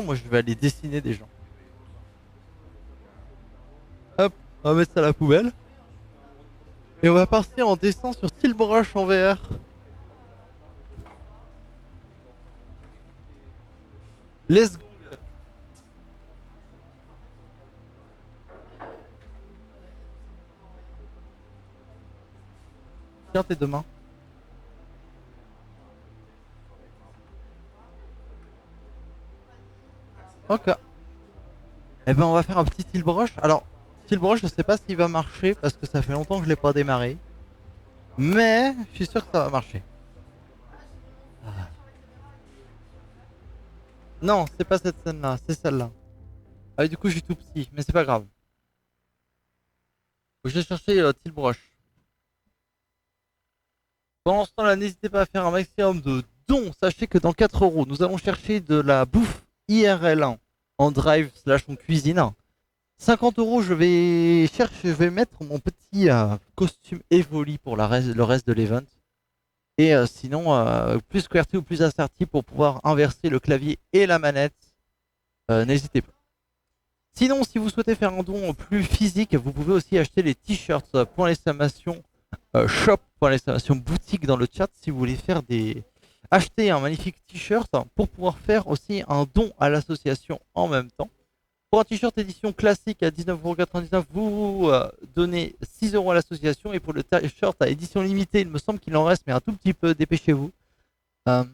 Moi, je vais aller dessiner des gens. Hop, on va mettre ça à la poubelle. Et on va partir en dessin sur Steel Brush en VR. Let's go. Tiens tes deux mains. Ok. Eh ben, on va faire un petit Steel Brush. Alors, Steel Brush, je sais pas s'il va marcher parce que ça fait longtemps que je l'ai pas démarré. Mais, je suis sûr que ça va marcher. Ah. Non, c'est pas cette scène-là, c'est celle-là. Ah, du coup, je suis tout petit, mais c'est pas grave. Faut que je vais chercher Steel Brush. Pendant ce temps-là, n'hésitez pas à faire un maximum de dons. Sachez que dans 4 euros, nous allons chercher de la bouffe IRL en drive slash en cuisine. 50 euros, je vais mettre mon petit costume Evoli pour le reste de l'event. Et sinon, plus QWERTY ou plus ASCII pour pouvoir inverser le clavier et la manette. N'hésitez pas. Sinon, si vous souhaitez faire un don plus physique, vous pouvez aussi acheter les t-shirts point d'exclamation shop point d'exclamation boutique dans le chat si vous voulez faire des acheter un magnifique t-shirt pour pouvoir faire aussi un don à l'association en même temps. Pour un t-shirt édition classique à 19,99€, vous donnez 6 € à l'association. Et pour le t-shirt à édition limitée, il me semble qu'il en reste, mais un tout petit peu, dépêchez-vous. Euh,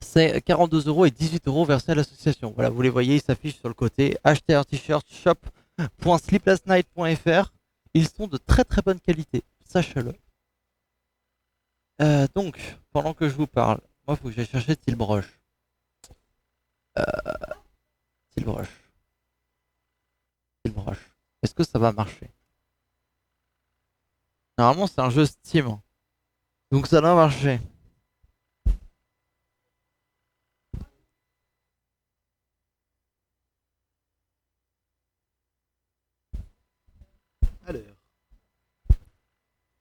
c'est 42 € et 18 € versés à l'association. Voilà, vous les voyez, ils s'affichent sur le côté. Achetez un t-shirt shop.sleeplessnight.fr. Ils sont de très très bonne qualité, sachez-le. Donc, pendant que je vous parle, moi, il faut que j'aille chercher Tilbrush. Euh, Tilbrush. Tilbrush. Est-ce que ça va marcher? Normalement, c'est un jeu Steam. Donc, ça doit marcher. Alors.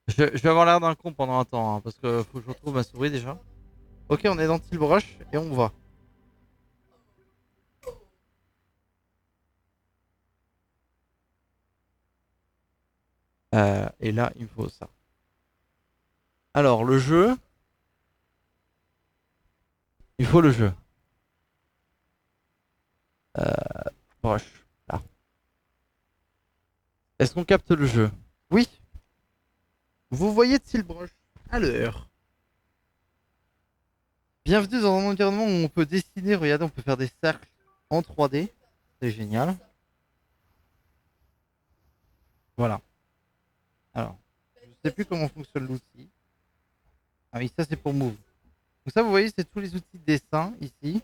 Je vais avoir l'air d'un con pendant un temps, hein, parce que faut que je retrouve ma souris déjà. Ok, on est dans Tilbrush et on va. Et là, il me faut ça. Alors, le jeu. Il faut le jeu. Brush. Là. Est-ce qu'on capte le jeu? Oui. Vous voyez Tilbrush. Alors. Bienvenue dans un environnement où on peut dessiner. Regardez, on peut faire des cercles en 3D. C'est génial. Voilà. Alors, je sais plus comment fonctionne l'outil. Ah oui, ça c'est pour Move. Donc ça, vous voyez, c'est tous les outils de dessin ici.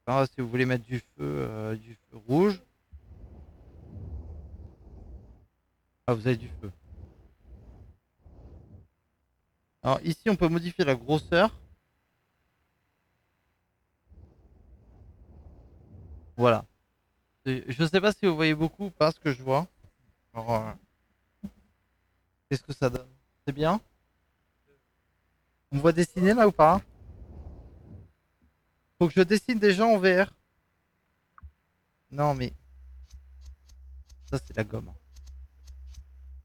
Alors, si vous voulez mettre du feu rouge, ah, vous avez du feu. Alors ici, on peut modifier la grosseur. Voilà. Je sais pas si vous voyez beaucoup ou pas ce que je vois. Alors, qu'est-ce que ça donne? C'est bien? On me voit dessiner là ou pas? Faut que je dessine des gens en VR. Non, mais ça, c'est la gomme.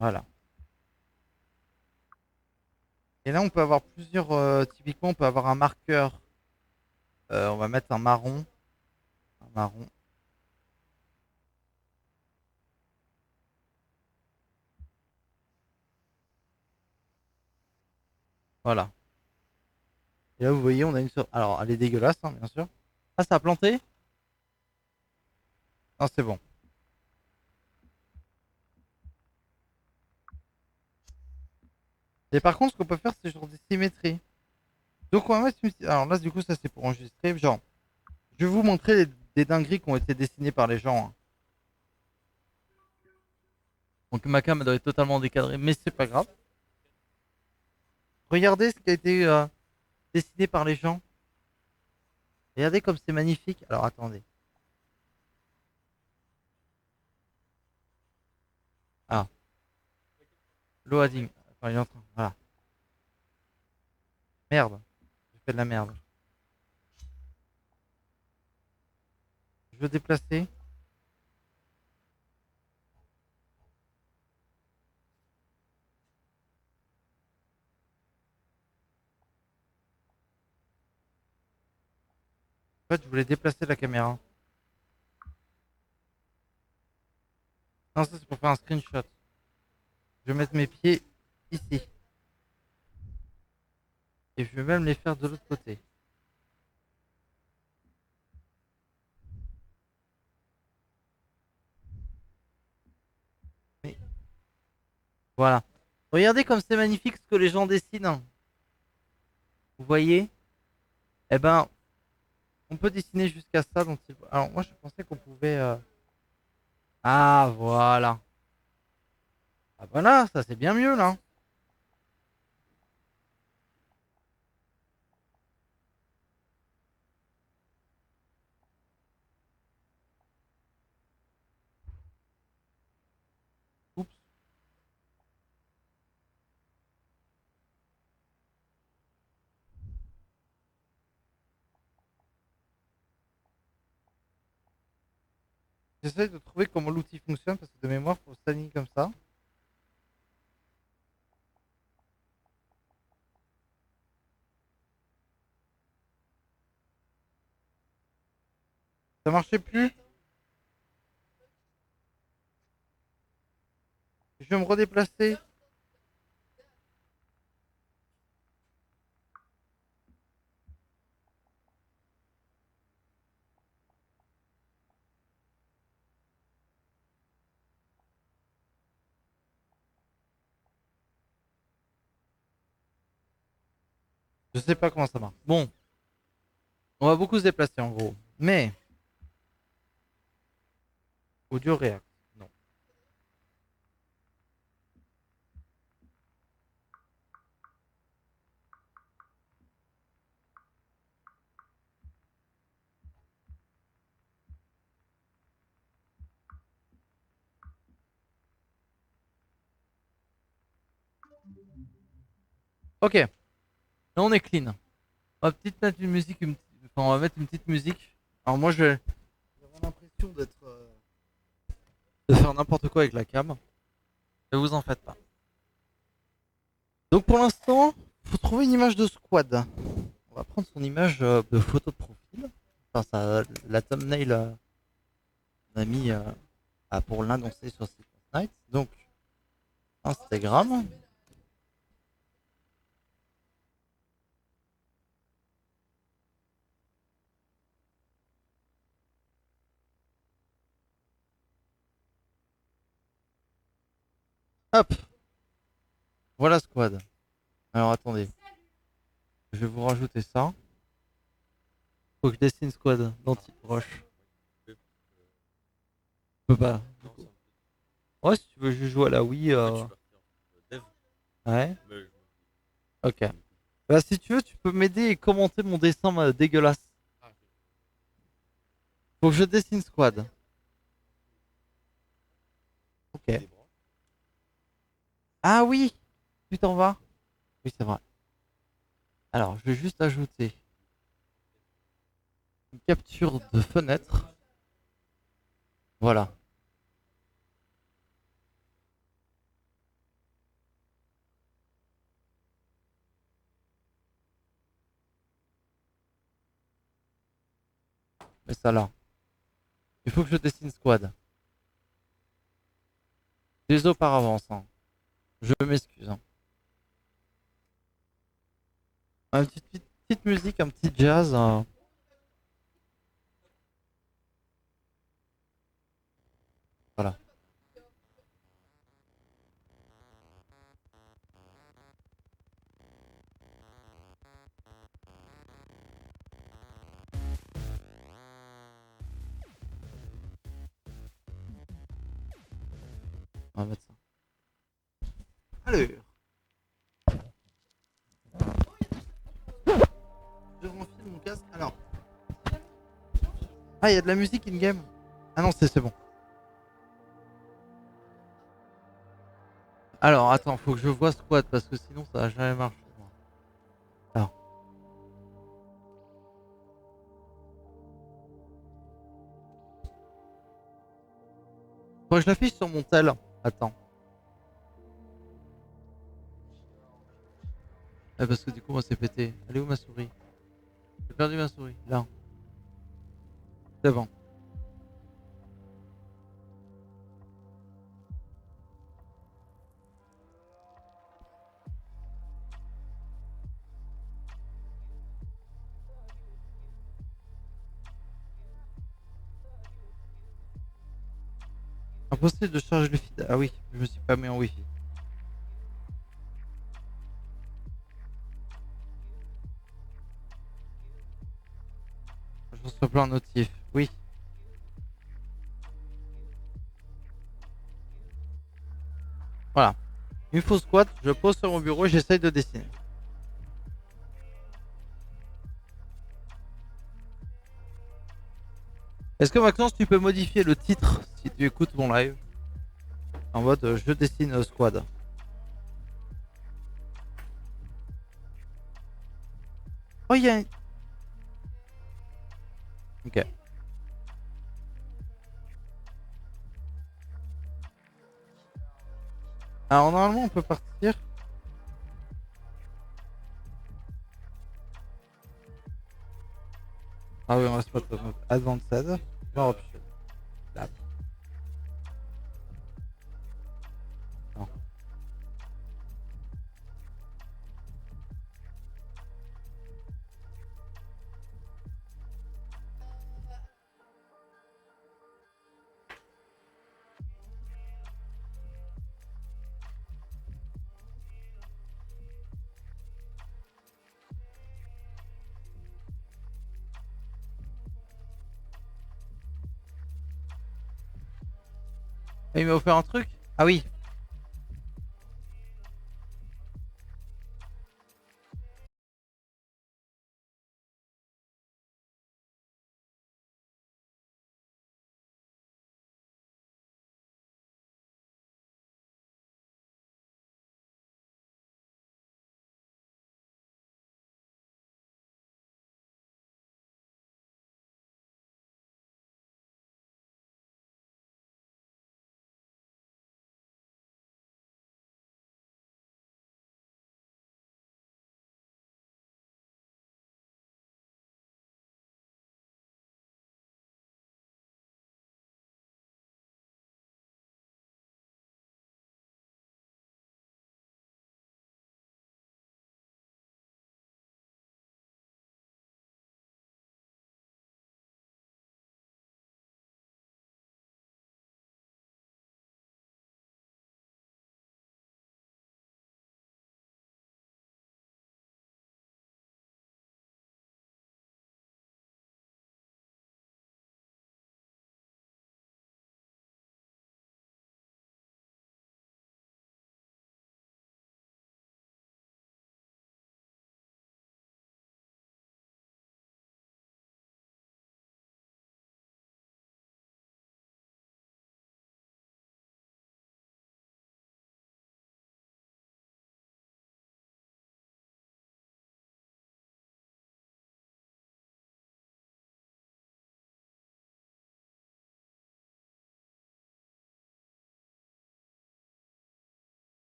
Voilà. Et là, on peut avoir plusieurs. Typiquement, on peut avoir un marqueur. On va mettre un marron. Un marron. Voilà. Et là, vous voyez, on a une. Alors, elle est dégueulasse, hein, bien sûr. Ah, ça a planté? Non, c'est bon. Et par contre, ce qu'on peut faire, c'est genre des symétries. Donc, on va mettre une. Alors là, du coup, ça, c'est pour enregistrer. Genre, je vais vous montrer des dingueries qui ont été dessinées par les gens, hein. Donc, ma cam doit être totalement décadrée, mais c'est pas grave. Regardez ce qui a été dessiné par les gens. Regardez comme c'est magnifique. Alors, attendez. Ah, loading. Enfin, il est en train. Voilà. Merde. J'ai fait de la merde. Je veux déplacer. En fait, je voulais déplacer la caméra. Non, ça c'est pour faire un screenshot. Je vais mettre mes pieds ici. Et je vais même les faire de l'autre côté. Mais voilà. Regardez comme c'est magnifique ce que les gens dessinent. Vous voyez? Eh ben, on peut dessiner jusqu'à ça. Alors moi, je pensais qu'on pouvait... Ah, voilà. Ah voilà, ça c'est bien mieux là. Oups. J'essaie de trouver comment l'outil fonctionne parce que de mémoire, faut s'aligner comme ça. Ça marchait plus. Je vais me redéplacer. Je sais pas comment ça marche. Bon, on va beaucoup se déplacer en gros. Mais, audio React. Non. Ok, là on est clean. On va peut-être mettre une musique, enfin, on va mettre une petite musique. Alors moi, j'ai l'impression de faire n'importe quoi avec la cam. Ne vous en faites pas. Donc pour l'instant, faut trouver une image de squad. On va prendre son image de photo de profil. Enfin, la thumbnail on a mis pour l'annoncer sur Sleepless Night. Donc Instagram. Hop, voilà squad. Alors attendez, je vais vous rajouter ça. Faut que je dessine squad dans Roche. Je peux pas. Ouais, si tu veux juste jouer à la Wii. Ouais. Ok. Bah si tu veux, tu peux m'aider et commenter mon dessin dégueulasse. Faut que je dessine squad. Ok. Ah oui, tu t'en vas. Oui, c'est vrai. Alors, je vais juste ajouter une capture de fenêtre. Voilà. Mais ça là. Il faut que je dessine squad. Désolé par avance, hein. Je m'excuse, hein. Une petite musique, un petit jazz. Voilà. On va mettre ça. Alors, je renfile mon casque. Alors. Ah, il y a de la musique in-game. Ah non, c'est bon. Alors, attends, faut que je vois squad parce que sinon ça va jamais marcher. Alors. Faut que je l'affiche sur mon tel. Attends. Ah, parce que du coup, moi, c'est pété. Elle est où ma souris? J'ai perdu ma souris. Là. C'est bon. Impossible de charger le feed. Ah oui, je me suis pas mis en wifi. Je reçois plein de notifs. Oui. Voilà. Une fausse squat, je pose sur mon bureau et j'essaye de dessiner. Est-ce que Maxence, tu peux modifier le titre si tu écoutes mon live en mode je dessine squad? Oh, il y a. Ok. Alors, normalement, on peut partir. Ah oui, on reste pas trop. Advanced. More option. Là. Non. Ah, il m'a offert un truc? Ah oui.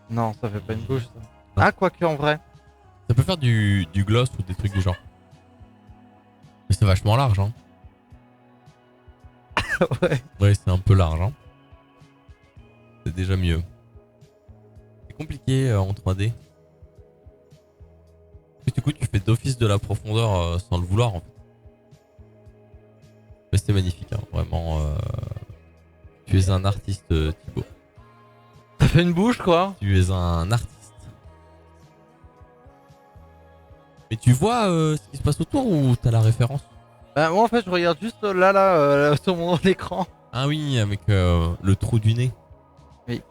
Non, ça fait pas une bouche, ça. Non. Ah, quoique, en vrai. Ça peut faire du gloss ou des trucs du genre. Mais c'est vachement large, hein. Ouais. Ouais, c'est un peu large, hein. C'est déjà mieux. C'est compliqué en 3D. Du coup, tu fais d'office de la profondeur sans le vouloir, en fait. Mais c'est magnifique, hein. Vraiment. Tu es un artiste, Thibaut. Ça fait une bouche, quoi. Tu es un artiste. Mais tu vois ce qui se passe autour ou t'as la référence? Bah, moi, en fait, je regarde juste sur mon écran. Ah oui, avec le trou du nez. Oui.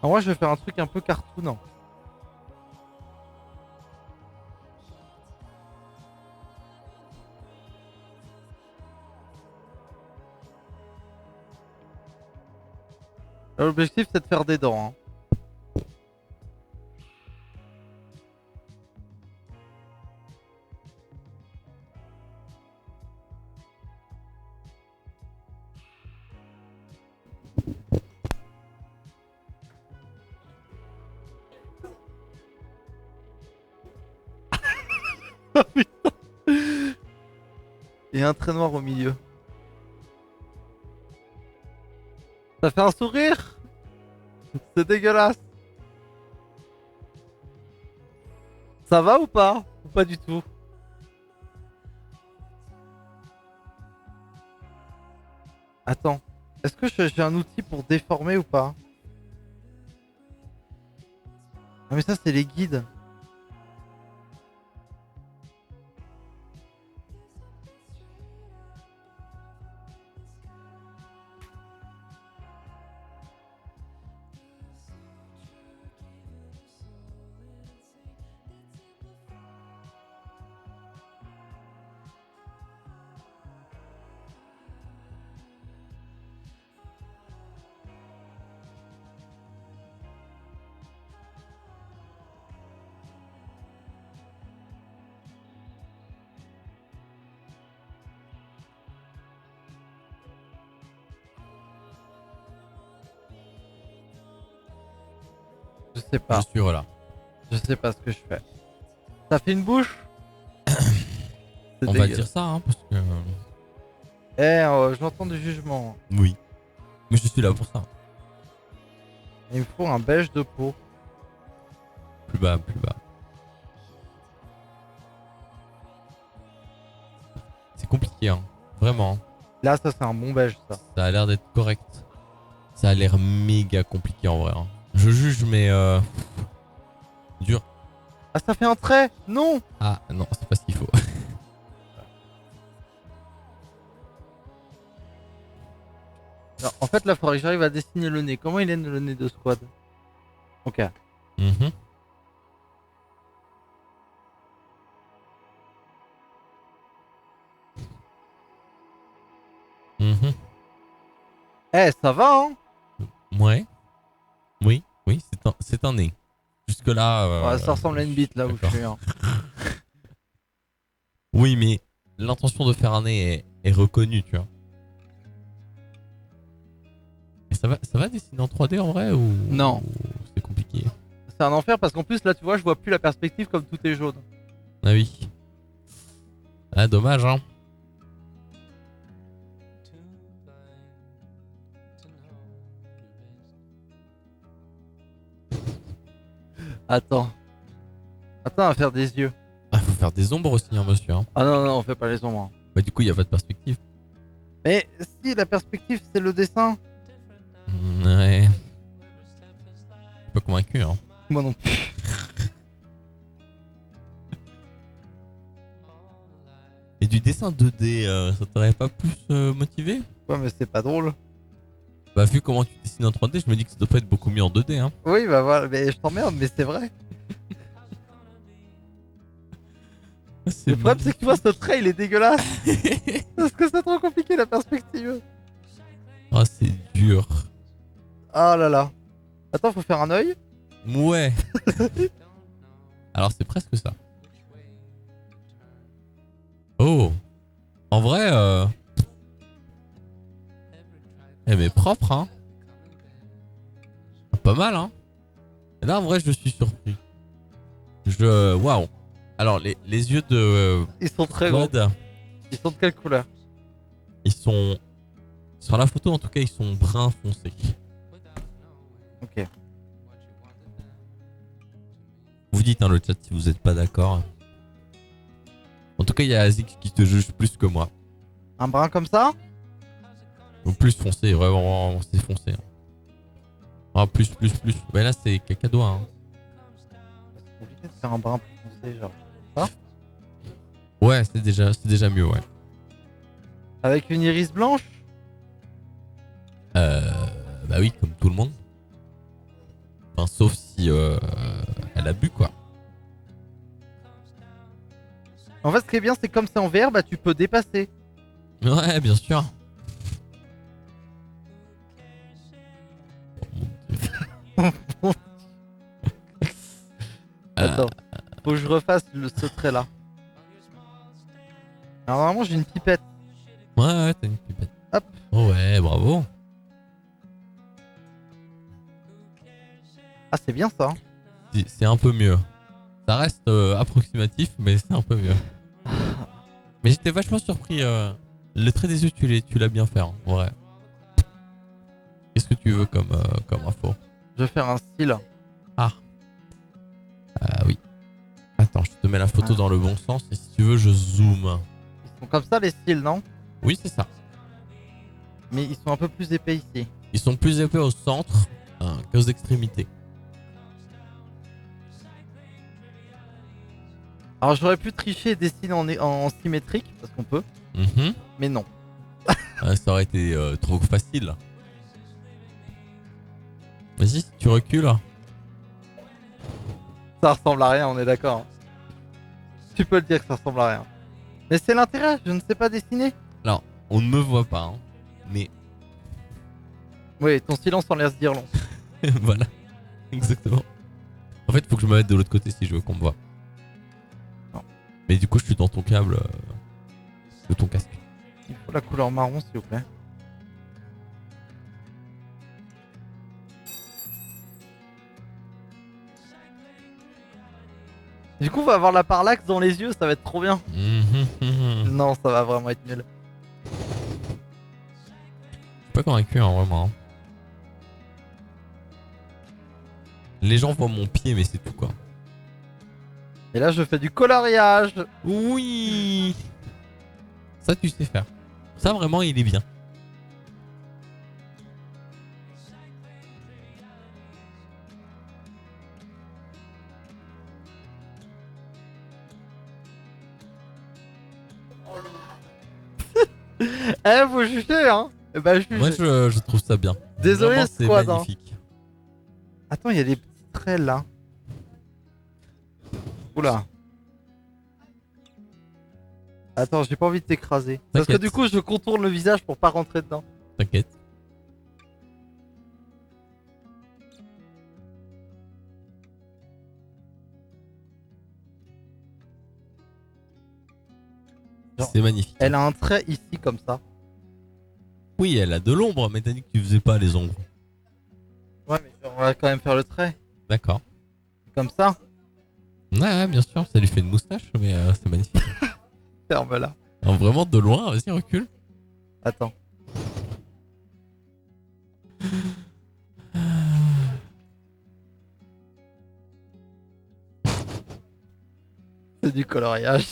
En vrai, je vais faire un truc un peu cartoon. L'objectif, c'est de faire des dents. Hein. Et un trait noir au milieu. Ça fait un sourire. C'est dégueulasse. Ça va ou pas? Ou pas du tout? Attends. Est-ce que j'ai un outil pour déformer ou pas? Ah mais ça c'est les guides. Je sais Je pas. suis là. Je sais pas ce que je fais. Ça fait une bouche? C'est On va dégueulasse. dire ça, hein, parce que. J'entends du jugement. Oui. Mais je suis là pour ça. Il me faut un beige de peau. Plus bas, plus bas. C'est compliqué, hein. Vraiment. Là, ça c'est un bon beige, ça. Ça a l'air d'être correct. Ça a l'air méga compliqué en vrai, hein. Je juge, mais dur. Ah, ça fait un trait? Non! Ah non, c'est pas ce qu'il faut. Non, en fait, là, faudrait que j'arrive à dessiner le nez. Comment il est le nez de Squad? Ok. Mhm. Mhm. Ça va, hein? Ouais. Oui, oui, c'est un nez. Jusque là. Ouais, ça ressemble à une bite, là où je d'accord. suis. Hein. Oui, mais l'intention de faire un nez est reconnue, tu vois. Et ça va dessiner en 3D en vrai ou Non. c'est compliqué? C'est un enfer parce qu'en plus, là, tu vois, je vois plus la perspective comme tout est jaune. Ah oui. Ah, dommage, hein. Attends. Attends, on va faire des yeux. Ah, faut faire des ombres aussi, hein, monsieur. Hein. Ah non, non, on fait pas les ombres. Hein. Bah, du coup, il n'y a pas de perspective. Mais si, la perspective, c'est le dessin. Ouais. Je suis pas convaincu, hein. Moi non plus. Et du dessin 2D, ça t'aurait pas plus motivé? Ouais, mais c'est pas drôle. Bah, vu comment tu dessines en 3D, je me dis que ça doit pas être beaucoup mieux en 2D, hein. Oui, bah voilà, mais je t'emmerde, mais c'est vrai. Le problème, c'est que tu vois, ce trait, il est dégueulasse. Parce que c'est trop compliqué, la perspective. Ah, c'est dur. Ah là là. Attends, faut faire un œil. Ouais. Alors, c'est presque ça. Oh. En vrai, mais propre, hein. pas mal, hein. Et là, en vrai, je suis surpris. Waouh. Alors, les yeux de Ils sont très gros. Claude, Ils sont de quelle couleur? ils sont... Sur la photo, en tout cas, ils sont brun foncé. Ok. Vous dites, hein, le chat, si vous n'êtes pas d'accord. En tout cas, il y a Azix qui te juge plus que moi. Un brun comme ça? Ou plus foncé, vraiment, c'est foncé. Hein. Ah, plus. Mais là, c'est cacadois. Hein. C'est compliqué de faire un brun plus foncé, genre. Ouais, c'est déjà mieux, ouais. Avec une iris blanche? Bah oui, comme tout le monde. Enfin, sauf si elle a bu, quoi. En fait, ce qui est bien, c'est que comme c'est en VR, bah tu peux dépasser. Ouais, bien sûr. Attends. Faut que je refasse ce trait-là. Alors, normalement, j'ai une pipette. Ouais, t'as une pipette. Hop. Oh ouais, bravo. Ah, c'est bien ça. C'est un peu mieux. Ça reste approximatif, mais c'est un peu mieux. Mais j'étais vachement surpris. Le trait des yeux, tu l'as bien fait, hein, en vrai. Qu'est-ce que tu veux comme info? Je vais faire un style. Ah oui. Attends, je te mets la photo dans le bon sens et si tu veux, je zoome. Ils sont comme ça, les styles, non? Oui, c'est ça. Mais ils sont un peu plus épais ici. Ils sont plus épais au centre qu'aux extrémités. Alors, j'aurais pu tricher et dessiner en symétrique, parce qu'on peut. Mhm. Mais non. Ça aurait été trop facile. Vas-y, si tu recules. Ça ressemble à rien, on est d'accord. Tu peux le dire que ça ressemble à rien. Mais c'est l'intérêt, je ne sais pas dessiner. Alors, on ne me voit pas, hein, mais Oui, ton silence en laisse dire long. voilà, exactement. En fait, faut que je me mette de l'autre côté si je veux qu'on me voit. Non. Mais du coup, je suis dans ton câble de ton casque. Il faut la couleur marron, s'il vous plaît. Du coup, on va avoir la parallaxe dans les yeux, ça va être trop bien. Non, ça va vraiment être nul. Je suis pas convaincu, hein, vraiment. Hein. Les gens voient mon pied, mais c'est tout, quoi. Et là, je fais du coloriage. Oui. Ça, tu sais faire. Ça, vraiment, il est bien. Eh, faut juger, hein. Eh ben, juge. Moi, je trouve ça bien. Désolé, Vraiment, c'est squad, hein. magnifique. Attends, il y a des petits traits là. Oula. Attends, j'ai pas envie de t'écraser. Parce que T'inquiète. du coup, je contourne le visage pour pas rentrer dedans. T'inquiète. Genre, C'est magnifique. Elle a un trait ici comme ça. Oui, elle a de l'ombre, mais t'as dit que tu faisais pas les ombres. Ouais, mais genre, on va quand même faire le trait. D'accord. Comme ça. Ouais, bien sûr, ça lui fait une moustache, mais c'est magnifique. Ferme-la. Alors, vraiment de loin, vas-y, recule. Attends. C'est du coloriage.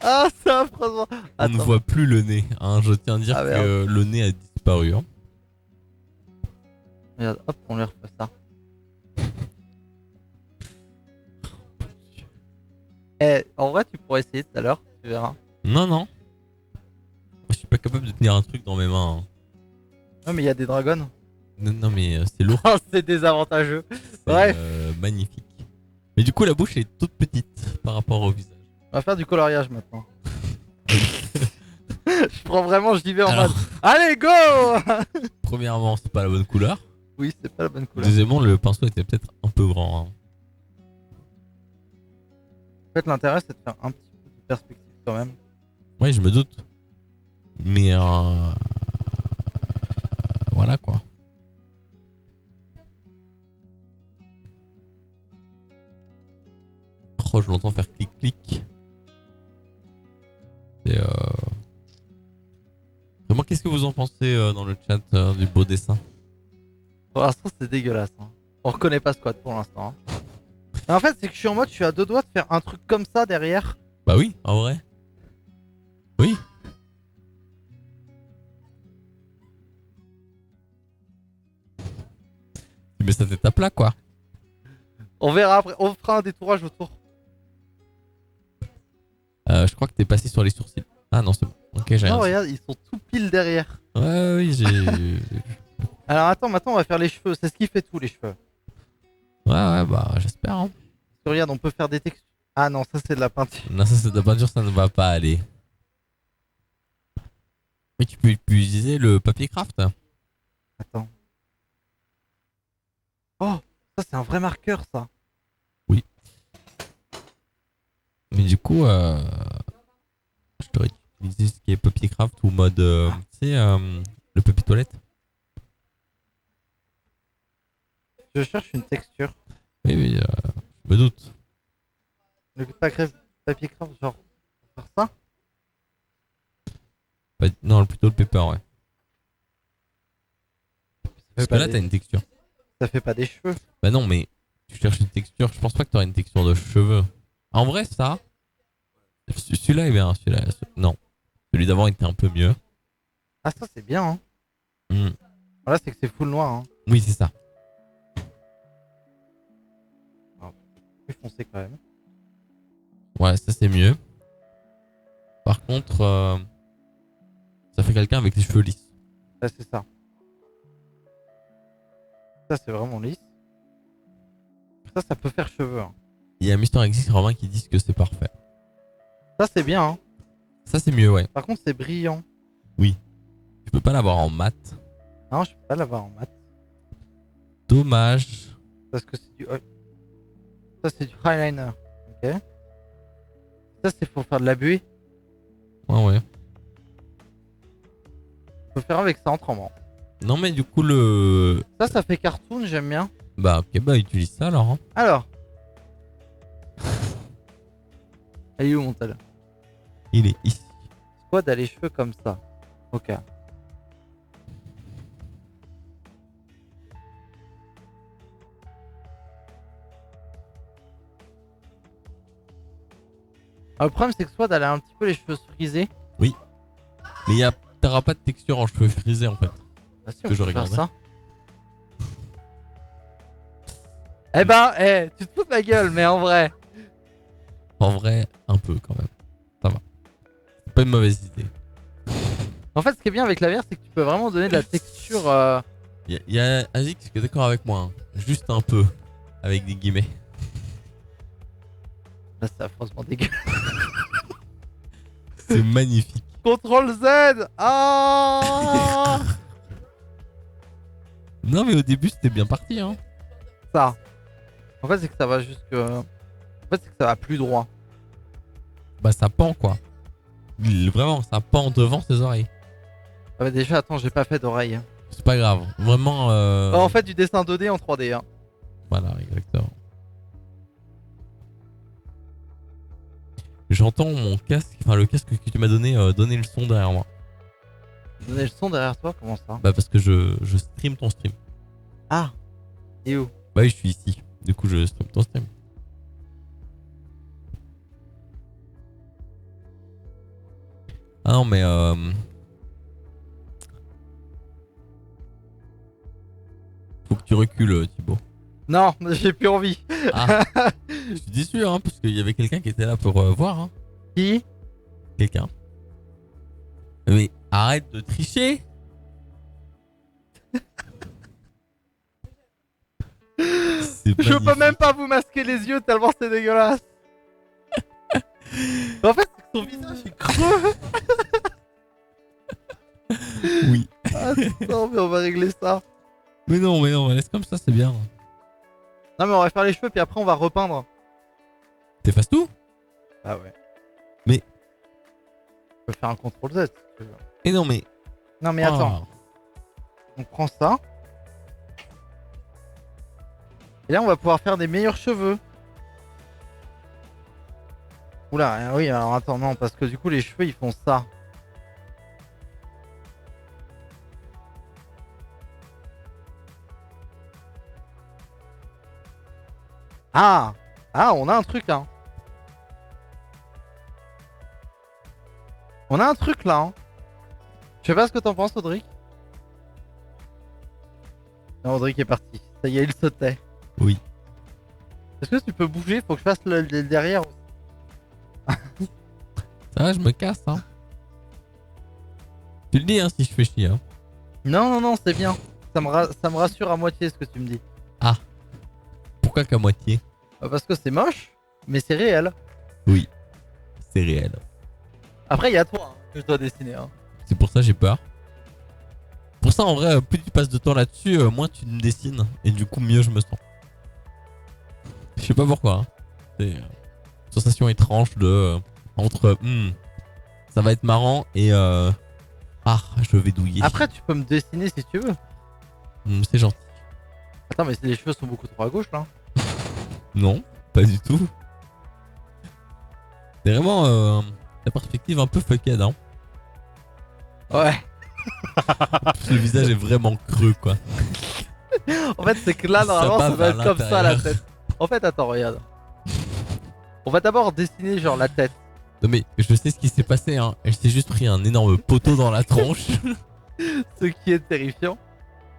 Ah, ça, franchement. On ne voit plus le nez. Hein. Je tiens à dire que le nez a disparu. Hein. Regarde, hop, on lui refait ça. Eh, en vrai, tu pourrais essayer tout à l'heure, tu verras. Non, non. Je suis pas capable de tenir un truc dans mes mains. Hein. Non, mais il y a des dragons. Non, non, mais c'est lourd. Oh, c'est désavantageux. Bref. Magnifique. Mais du coup, la bouche est toute petite par rapport au visage. On va faire du coloriage maintenant. Je prends vraiment, j'y vais en Alors, mode. Allez, go. premièrement, c'est pas la bonne couleur. Oui, c'est pas la bonne couleur. Deuxièmement, le pinceau était peut-être un peu grand. Hein. En fait, l'intérêt, c'est de faire un petit peu de perspective quand même. Oui, je me doute. Mais voilà quoi. Oh, je l'entends faire clic-clic. Et vraiment, qu'est-ce que vous en pensez dans le chat du beau dessin? Pour l'instant, c'est dégueulasse. Hein. On reconnaît pas Squad pour l'instant. Hein. Mais en fait, c'est que je suis en mode, je suis à deux doigts de faire un truc comme ça derrière. Bah oui, en vrai. Oui. Tu mets cette étape là quoi. On verra après, on fera un détourage autour. Je crois que t'es passé sur les sourcils. Ah non, c'est bon. Ok, j'ai rien Non, dit. regarde, ils sont tout pile derrière. Ouais, oui, j'ai. Alors attends, maintenant on va faire les cheveux. C'est ce qui fait tout, les cheveux. Ouais, bah j'espère. Hein. Parce que regarde, on peut faire des textures. Ah non, ça c'est de la peinture. Non, ça c'est de la peinture, ça ne va pas aller. Mais tu peux utiliser le papier craft. Attends. Oh, ça c'est un vrai marqueur, ça. Oui. Mais du coup, je t'aurais utilisé ce qui est papier craft ou mode, tu sais, le papier toilette. Je cherche une texture. Oui, oui, je me doute. Le papier craft, genre, faire ça. Non, plutôt le paper, ouais. Parce que pas là, des- t'as une texture. Ça fait pas des cheveux. Bah non, mais tu cherches une texture. Je pense pas que t'auras une texture de cheveux. En vrai, ça. Celui-là est bien. Celui-là. Non. Celui d'avant était un peu mieux. Ah, ça c'est bien, hein. Hmm. Voilà, c'est que c'est full noir, hein. Oui, c'est ça. Plus foncé quand même. Ouais, ça c'est mieux. Par contre, ça fait quelqu'un avec les cheveux lisses. Là, c'est ça. Ça, c'est vraiment lisse. Ça peut faire cheveux. Hein. Il y a Mister X Romain qui disent que c'est parfait. Ça, c'est bien, hein. Ça c'est mieux, ouais. Par contre, c'est brillant. Tu peux pas l'avoir en mat. Non, je peux pas l'avoir en mat. Dommage. Parce que c'est du... Ça, c'est du eyeliner. Ok. Ça, c'est pour faire de la buée. Ouais, ouais. On peut faire avec ça en tremblant. Non, mais du coup, le. Ça fait cartoon, j'aime bien. Bah, ok, bah, utilise ça alors. Hein. Alors. Elle est où mon tel? Il est ici. Squad a les cheveux comme ça. Ok. Alors, le problème, c'est que Squad elle a un petit peu les cheveux frisés. Mais t'auras pas de texture en cheveux frisés en fait. Ah si, Que on je peut faire regardais. ça. Eh ben, tu te fous de ma gueule, mais en vrai. En vrai, un peu quand même. Ça va. C'est pas une mauvaise idée. En fait, ce qui est bien avec la verre, c'est que tu peux vraiment donner de la texture. Il y a Azik qui est d'accord avec moi. Hein. Juste un peu. Avec des guillemets. Là, c'est affreusement dégueu. C'est magnifique. CTRL Z. Ah. Non, mais au début, c'était bien parti. Hein. Ça. En fait, c'est que ça va jusque. En fait, c'est que ça va plus droit. Bah, ça pend quoi. Vraiment, ça pend devant ses oreilles. Ah bah déjà, attends, j'ai pas fait d'oreille. Hein. C'est pas grave. Vraiment. Bah, en fait, du dessin 2D en 3D. Hein. Voilà, exactement. J'entends mon casque, enfin le casque que tu m'as donné, donner le son derrière moi. Donner le son derrière toi, comment ça? Bah parce que je stream ton stream. Ah. Et où? Bah oui, je suis ici. Du coup, je stream ton stream. Ah non, mais faut que tu recules, Thibaut. Non, j'ai plus envie. Ah, je suis déçu, hein, parce qu'il y avait quelqu'un qui était là pour voir. Hein. Qui? Quelqu'un. Mais arrête de tricher. Je peux même pas vous masquer les yeux tellement c'est dégueulasse. En fait, c'est que son visage est creux. Oui. Attends, mais on va régler ça. Mais non, laisse comme ça, c'est bien. Non, mais on va faire les cheveux puis après on va repeindre. T'effaces tout? Ah ouais. Mais. Je peux faire un CTRL Z si tu veux. Et non mais... Non mais attends, on prend ça. Et là on va pouvoir faire des meilleurs cheveux. Oula, oui, alors attends, non, parce que du coup les cheveux ils font ça. Ah! Ah, on a un truc là. On a un truc là. Hein. Je sais pas ce que t'en penses, Audric. Non, Audric est parti. Ça y est, il sautait. Oui. Est-ce que tu peux bouger? Faut que je fasse le derrière. Ça va, je me casse, hein. Tu le dis, hein, si je fais chier, hein. Non, non, non, c'est bien. Ça me rassure à moitié ce que tu me dis. Ah. Pourquoi qu'à moitié? Parce que c'est moche, mais c'est réel. Oui. C'est réel. Après, il y a toi hein, que je dois dessiner. Hein. C'est pour ça que j'ai peur. Pour ça, en vrai, plus tu passes de temps là-dessus, moins tu me dessines. Et du coup, mieux je me sens. Je sais pas pourquoi. Hein. C'est une sensation étrange de... entre... ça va être marrant et... ah, je vais douiller. Après, tu peux me dessiner si tu veux. C'est gentil. Attends, mais les cheveux sont beaucoup trop à gauche là. Non, pas du tout. C'est vraiment la perspective un peu fuckhead, hein. Ouais. Le visage est vraiment creux, quoi. En fait, c'est que là, normalement, ça va être comme ça la l'intérieur. tête. En fait, attends, regarde. On va d'abord dessiner genre la tête. Non mais je sais ce qui s'est passé, hein. Elle s'est juste pris un énorme poteau dans la tronche. Ce qui est terrifiant.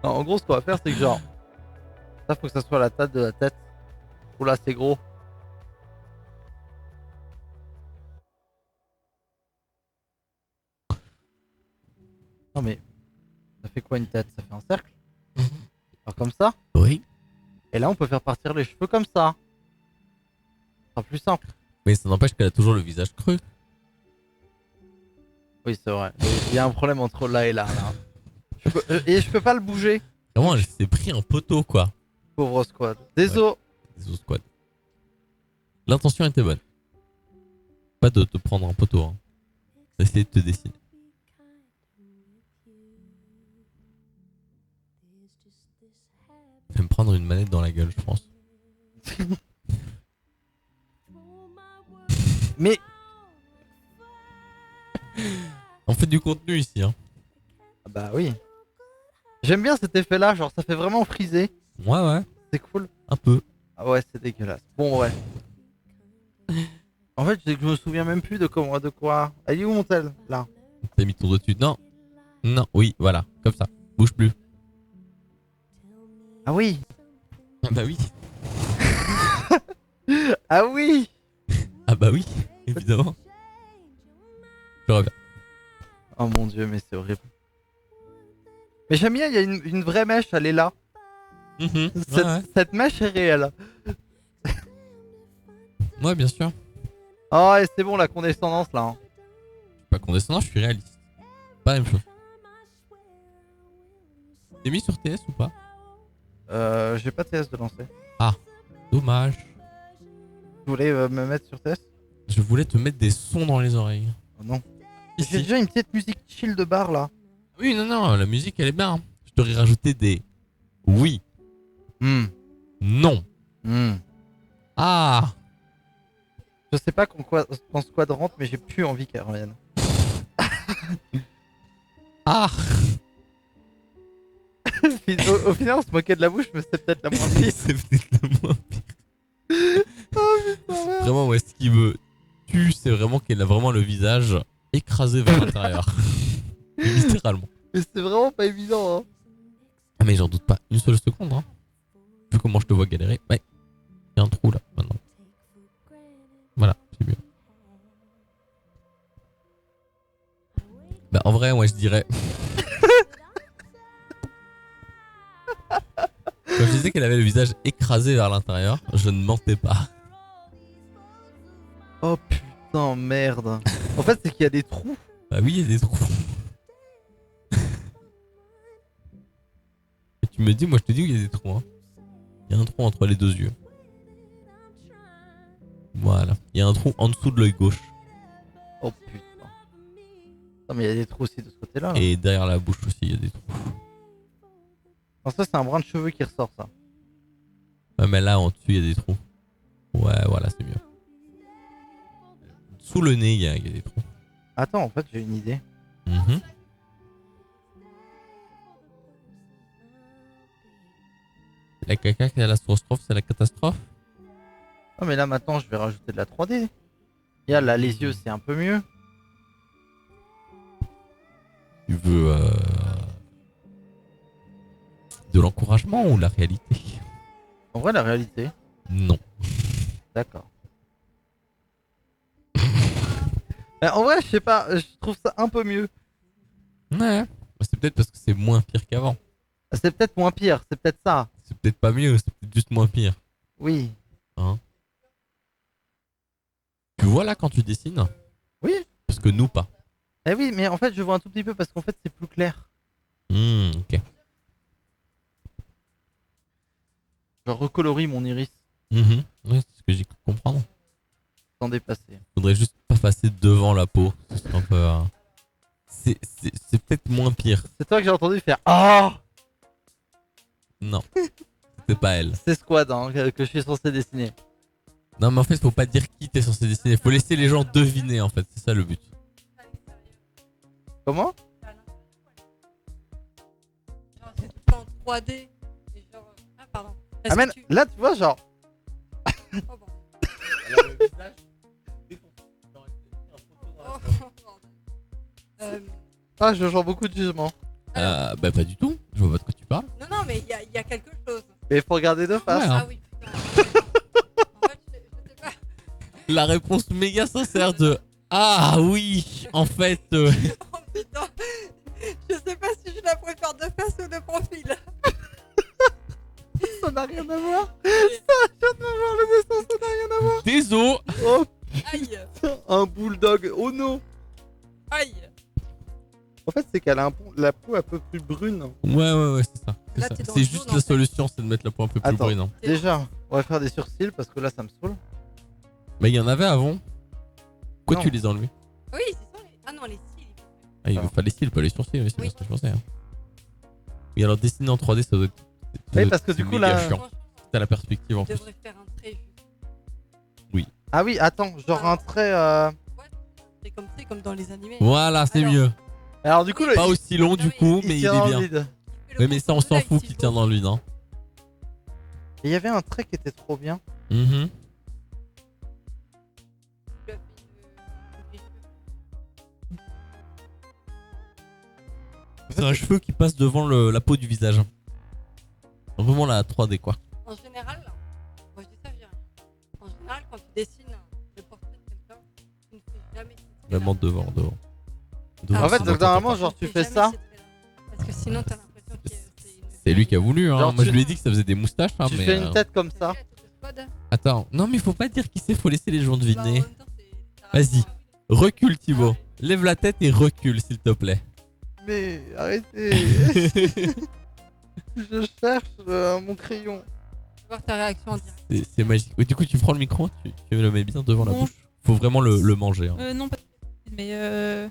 Non, en gros, ce qu'on va faire, c'est que genre. Ça, faut que ça soit la tête de la tête. Oula, c'est gros. Non, mais. Ça fait quoi une tête? Ça fait un cercle? Alors, comme ça. Oui. Et là, on peut faire partir les cheveux comme ça. Ce sera plus simple. Mais ça n'empêche qu'elle a toujours le visage creux. Oui, c'est vrai. Il y a un problème entre là et là. Et je peux pas le bouger. Vraiment, elle s'est pris un poteau, quoi. Pauvre squad. Désolé. Des squad. L'intention était bonne. Pas de te prendre un poteau, hein. D'essayer de te dessiner. Je vais me prendre une manette dans la gueule, je pense. Mais. On fait du contenu ici, hein. Ah bah oui. J'aime bien cet effet là, genre ça fait vraiment friser. Ouais, ouais. C'est cool. Un peu. Ah ouais, c'est dégueulasse. Bon, ouais. En fait, c'est que je me souviens même plus de comment, de quoi. Elle est où mon tel? Là. T'as mis ton doigt dessus. Non. Non, oui, voilà. Comme ça. Bouge plus. Ah oui. Ah bah oui. Ah oui. Ah bah oui, évidemment. Je reviens. Oh mon dieu, mais c'est horrible. Mais j'aime bien, il y a une vraie mèche, elle est là. Cette mèche est réelle. Ouais, bien sûr. Oh, et c'est bon, la condescendance là. Hein. Je suis pas condescendant, je suis réaliste. Pas la même chose. T'es mis sur TS ou pas? J'ai pas TS de lancer. Ah, dommage. Tu voulais me mettre sur TS? Je voulais te mettre des sons dans les oreilles. Oh non. Ici. J'ai déjà une petite musique chill de bar là. Oui, non, non, la musique elle est bien. Je t'aurais rajouté des oui, non. Ah. Je sais pas quand Squad rentre, mais j'ai plus envie qu'elle revienne. Ah. Au final, on se moquait de la bouche, mais c'était peut-être la moins pire. C'est peut-être le moins pire. Oh putain, merde. Vraiment, ouais, ce qui me tue, c'est vraiment qu'elle a vraiment le visage écrasé vers l'intérieur. Littéralement. Mais c'est vraiment pas évident, hein. Ah, mais j'en doute pas une seule seconde, hein. Vu comment je te vois galérer. Ouais. Il y a un trou là, maintenant. Voilà, c'est mieux. Bah, en vrai, moi, je dirais. Quand je disais qu'elle avait le visage écrasé vers l'intérieur, je ne mentais pas. Oh putain, merde. En fait, c'est qu'il y a des trous. Bah oui, il y a des trous. Et tu me dis, moi je te dis où il y a des trous. Hein. Il y a un trou entre les deux yeux. Voilà. Il y a un trou en dessous de l'œil gauche. Oh putain. Non, mais il y a des trous aussi de ce côté-là. Et derrière la bouche aussi, il y a des trous. Non, ça, c'est un brin de cheveux qui ressort, ça. Ouais, mais là, en dessous, il y a des trous. Ouais, voilà, c'est mieux. Sous le nez, il y a des trous. Attends, en fait, j'ai une idée. Mhm. La caca qui a l'astrophe, c'est la catastrophe. Non, mais là, maintenant, je vais rajouter de la 3D. Et là, les yeux, c'est un peu mieux. Tu veux de l'encouragement ou la réalité? En vrai, la réalité. Non. D'accord. Mais en vrai, je sais pas, je trouve ça un peu mieux. Ouais. C'est peut-être parce que c'est moins pire qu'avant. C'est peut-être moins pire, c'est peut-être ça. C'est peut-être pas mieux, c'est peut-être juste moins pire. Oui. Hein? Tu vois là quand tu dessines? Oui. Parce que nous pas. Eh oui, mais en fait, je vois un tout petit peu parce qu'en fait, c'est plus clair. Ok. Je recolorie mon iris Ouais, c'est ce que j'ai cru comprendre. sans dépasser. Faudrait juste pas passer devant la peau. Ce serait un peu. C'est peut-être moins pire. C'est toi que j'ai entendu faire ah. Non. C'était pas elle. C'est Squad hein, que je suis censé dessiner. Non, mais en fait, faut pas dire qui t'es censé dessiner. Faut laisser les gens deviner, en fait. C'est ça le but. Comment? Genre, c'est tout le temps en 3D. Et genre... Ah, pardon. Ah, mais là, tu vois, genre. Oh, bon. Oh, bordel. Ah, je sens beaucoup de jugement. Bah, pas du tout. Je vois pas de quoi tu parles. Non, mais il y a quelque chose. Mais il faut regarder de face. Ouais, hein. Ah oui, putain. En fait, je sais pas. La réponse méga sincère de ah oui, en fait. Oh putain. Je sais pas si je la préfère de face ou de profil. Ça n'a rien à voir. Ça n'a rien à voir, le dessin, ça n'a rien à voir. Désolé. Oh, Aïe. un bulldog. Oh non. Aïe. En fait, c'est qu'elle a la peau un peu plus brune. Ouais, c'est ça. Là, t'es dans C'est le juste jaune, la en fait. solution, c'est de mettre la peau un peu plus Attends. brune. Hein. Déjà, on va faire des sourcils parce que là, ça me saoule. Mais il y en avait avant. Pourquoi Non. tu les as enlevés? Oui, c'est ça. Ah non, les cils. Ah, il veut pas les cils, pas les sourcils, oui, c'est Oui. bien ce que je pensais. Hein. Oui, alors dessiner en 3D, ça doit être. Oui, parce que du coup, là- chiant. T'as la perspective en Je plus. devrais faire un trait juste. Ah oui, attends, genre un trait. C'est comme dans les animés. Voilà, c'est Alors. mieux. Alors, du coup, le... Pas aussi long du coup, il mais il tient est dans le bien. vide. Il fait le Oui, mais ça, on contour s'en là, fout avec qu'il ses tient doigts. dans le vide. Hein. Et il y avait un trait qui était trop bien. Mhm. Tu as fait C'est un cheveu qui passe devant la peau du visage. Vraiment la 3D quoi. En général, moi je dis ça, je dis rien. En général, quand tu dessines le portrait de quelqu'un, tu ne fais jamais ces traits-là. Vraiment devant. Ah, En fait, sinon, donc, normalement, Tu ne genre, tu fais jamais ça. ces traits-là. Parce que sinon, t'as l'impression que c'est une... C'est lui qui a voulu. Hein. Genre, Moi tu- je lui ai dit que ça faisait des moustaches. Hein, Tu mais, fais une tête comme ça. Attends, non mais faut pas dire qui c'est, faut laisser les gens Bah, en deviner. même temps, c'est- Vas-y. Recule Thibaut. Lève la tête et recule s'il te plaît. Mais arrêtez. Je cherche mon crayon. Je vais voir ta réaction en direct. C'est magique. Oui, du coup tu prends le micro, tu le mets bien devant la Non. bouche. Faut vraiment le manger. Hein. Non, pas mais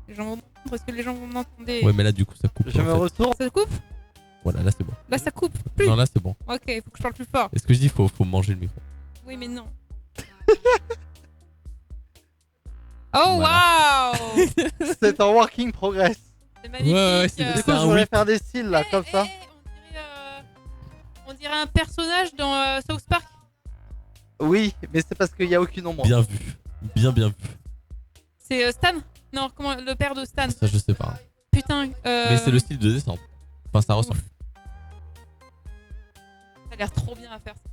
les gens vont m'entendre. Est-ce que les gens vont m'entendre? Ouais mais là du coup ça coupe. Je en me fait. retourne. Ça coupe? Voilà, là c'est bon. Là, ça coupe plus. Non là c'est bon. Ok, faut que je parle plus fort. Est-ce que je dis faut manger le micro? Oui, mais non. Oh, Voilà. waouh! C'est en working progress. C'est magnifique. Ouais, c'est Du C'est coup, un je voulais whip. faire des cils là, comme ça. On dirait un personnage dans South Park. Oui, mais c'est parce qu'il n'y a aucune ombre. Bien vu. Bien vu. C'est Stan? Non, comment le père de Stan? Ça je sais pas. Putain. Mais c'est le style de dessin. Enfin ça ressemble. Ça a l'air trop bien à faire ça.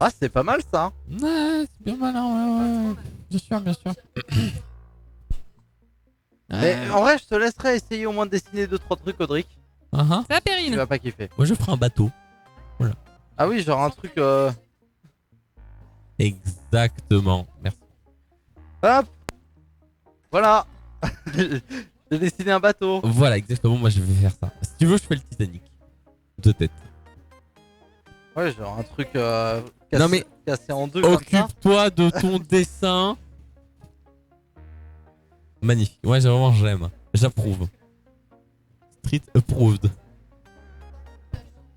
Ah, c'est pas mal ça. Ouais, c'est bien malin, ouais. Bien sûr. Mais en vrai, je te laisserai essayer au moins de dessiner 2-3 trucs, Audric. Ah, Ça va, Tu Perrine? vas pas kiffer. Moi je ferai un bateau. Ah oui, genre un truc. Exactement. Merci. Hop. Voilà. J'ai dessiné un bateau. Voilà, exactement. Moi je vais faire ça. Si tu veux, je fais le Titanic. De tête. Ouais, genre un truc Non, mais cassé en deux comme ça. Occupe-toi de ton dessin. Magnifique. Ouais, j'aime. J'approuve. Street approved.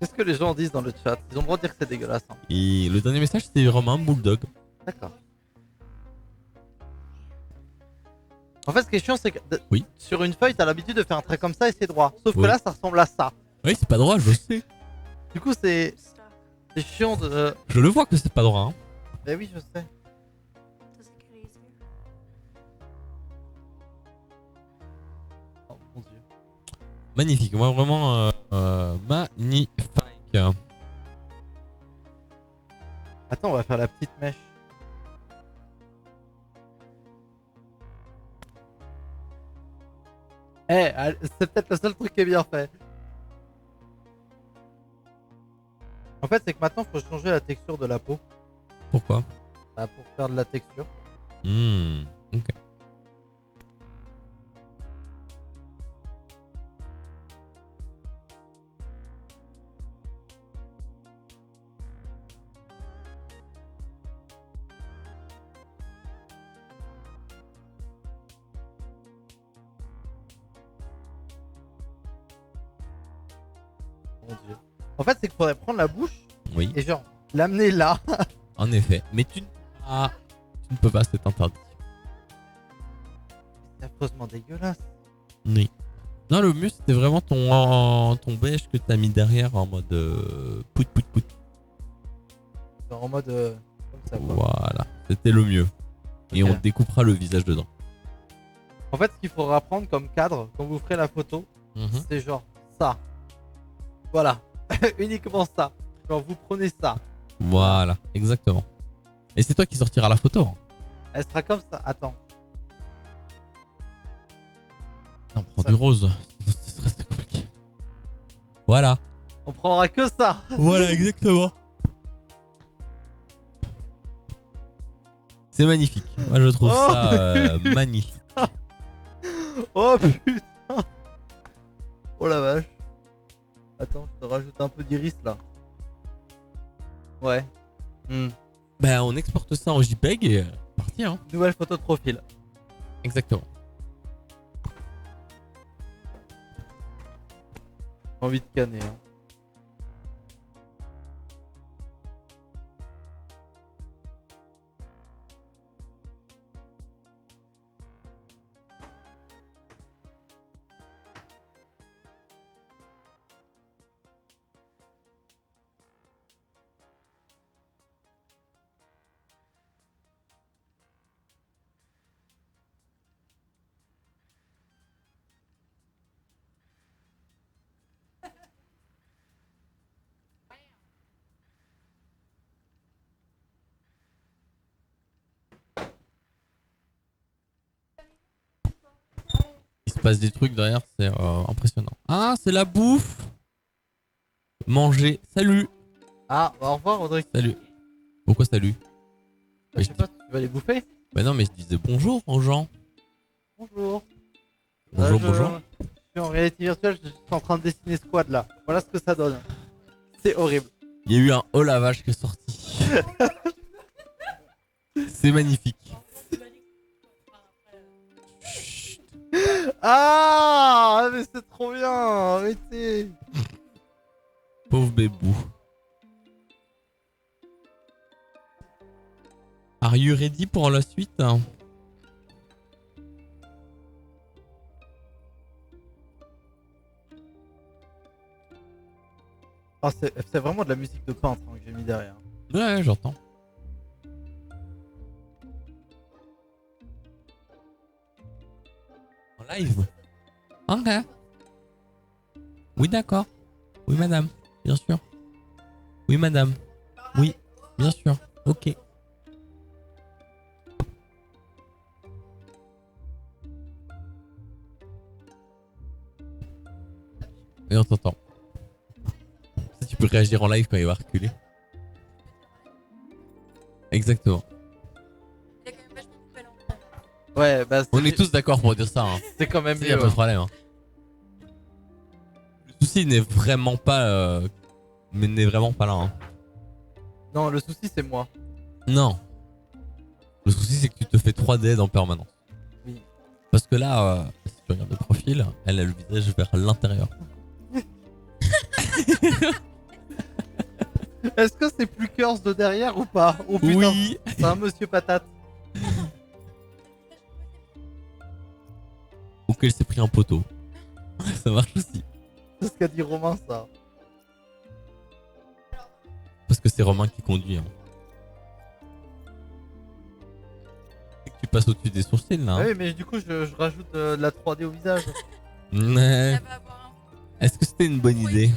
Qu'est-ce que les gens disent dans le chat? Ils ont le droit de dire que c'est dégueulasse. Hein. Et le dernier message, c'était Romain Bulldog. D'accord. En fait, ce qui est chiant, c'est que Oui. sur une feuille, t'as l'habitude de faire un trait comme ça et c'est droit. Sauf que Oui. là, ça ressemble à ça. Oui, c'est pas droit, je sais. Du coup, c'est chiant de. Je le vois que c'est pas droit. Hein. Eh oui, je sais. Oh mon dieu. Magnifique. Moi, vraiment magnifique. Attends, on va faire la petite mèche. Eh, c'est peut-être le seul truc qui est bien fait. En fait, c'est que maintenant, faut changer la texture de la peau. Pourquoi? Bah, pour faire de la texture. Ok. Mon dieu. En fait, c'est qu'il faudrait prendre la bouche Oui, et genre l'amener là. en effet. Mais tu ne peux pas, c'est interdit. C'est affreusement dégueulasse. Oui. Non, le mieux, c'était vraiment ton beige que t'as mis derrière en mode pout pout pout. Genre en mode comme ça quoi. Voilà, c'était le mieux. Et Ok. on découpera le visage dedans. En fait, ce qu'il faudra prendre comme cadre quand vous ferez la photo, Mhm. c'est genre ça. Voilà. Uniquement ça. Genre vous prenez ça. Voilà, exactement. Et c'est toi qui sortiras la photo. Hein. Elle sera comme ça. Attends. On prend Ça- du rose. Ce serait compliqué. Voilà. On prendra que ça. Voilà, exactement. C'est magnifique. Moi, je trouve Oh, ça magnifique. Oh putain. Oh la vache. Attends, je te rajoute un peu d'iris là. Ouais. Ben, on exporte ça en JPEG et parti. Hein. Nouvelle photo de profil. Exactement. J'ai envie de canner. Hein. Il se passe des trucs derrière, c'est impressionnant. Ah, c'est la bouffe. Manger. Salut. Ah, au revoir Audrey. Salut. Pourquoi salut? Je sais pas, tu vas les bouffer? Ben non, mais je disais bonjour aux gens. Bonjour. Bonjour, Là, bonjour. Je suis en réalité virtuelle, je suis en train de dessiner Squad là. Voilà ce que ça donne. C'est horrible. Il y a eu un haut lavage qui est sorti. C'est magnifique. Chut. Ah, mais c'est trop bien. Arrêtez. Pauvre bébou. Are you ready pour la suite? Ah, c'est vraiment de la musique de peintre hein, que j'ai mis derrière. Ouais, j'entends. En live? Ok. Oui, d'accord. Oui, madame. Bien sûr. Oui, madame. Oui, bien sûr. Ok. Et on t'entend. Ça, tu peux réagir en live quand il va reculer. Exactement. Il est quand même vachement plus belle en vrai. Ouais, bah On est tous d'accord pour dire ça. Hein. c'est quand même Il n'y a mieux. pas de problème. Hein. Le souci n'est vraiment pas, mais n'est vraiment pas là. Hein. Non, le souci c'est moi. Non. Le souci c'est que tu te fais 3D en permanence. Parce que là, si tu regardes le profil, elle a le visage vers l'intérieur. Est-ce que c'est plus curse de derrière ou pas? Oh putain, Oui. c'est un monsieur patate. Ou qu'elle s'est pris un poteau. Ça marche aussi. C'est ce qu'a dit Romain, ça. Parce que c'est Romain qui conduit. Hein. C'est que tu passes au-dessus des sourcils là. Hein. Oui, mais du coup, je rajoute de la 3D au visage. Ouais. Ça va avoir un Est-ce que c'était une bonne idée?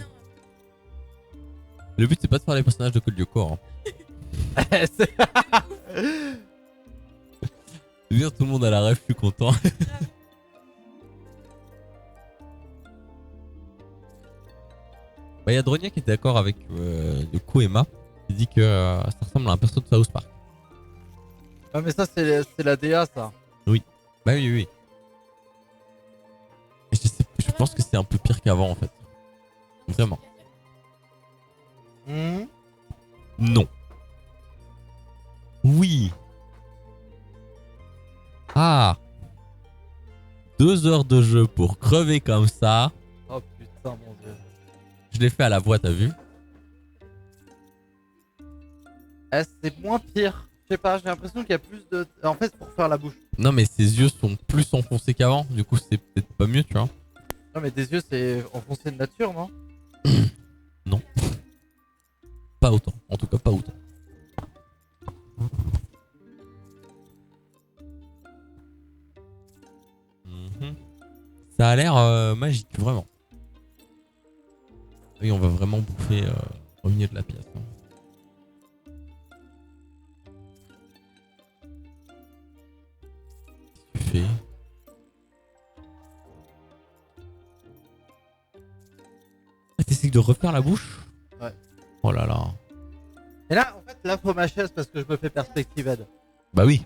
Le but c'est pas de faire les personnages de Code Lyoko. Hein. C'est- Je veux dire, tout le monde a la rêve, je suis content. Bah, y a Dronia qui était d'accord avec du coup Emma. Il dit que ça ressemble à un perso de South Park. Ah, mais ça, c'est la DA, ça. Bah oui, oui, oui. Et je pense que c'est un peu pire qu'avant en fait. Vraiment. Hmm. Non. Oui. Ah. 2 heures de jeu pour crever comme ça. Oh putain, mon dieu. Je l'ai fait à la voix, t'as vu? Eh, c'est moins pire. Je sais pas, j'ai l'impression qu'il y a plus de. En fait, pour faire la bouche. Non mais ses yeux sont plus enfoncés qu'avant. Du coup c'est peut-être pas mieux, tu vois. Non, mais des yeux, c'est enfoncé de nature, non? Non. Pas autant. En tout cas pas autant. Mhm. Ça a l'air magique, vraiment. Oui, on va vraiment bouffer au milieu de la pièce. Hein. Qu'est-ce que tu fais? Ah, t'essayes de refaire la bouche? Ouais. Oh là là. Et là, en fait, là, faut ma chaise parce que je me fais perspective aide. Bah oui.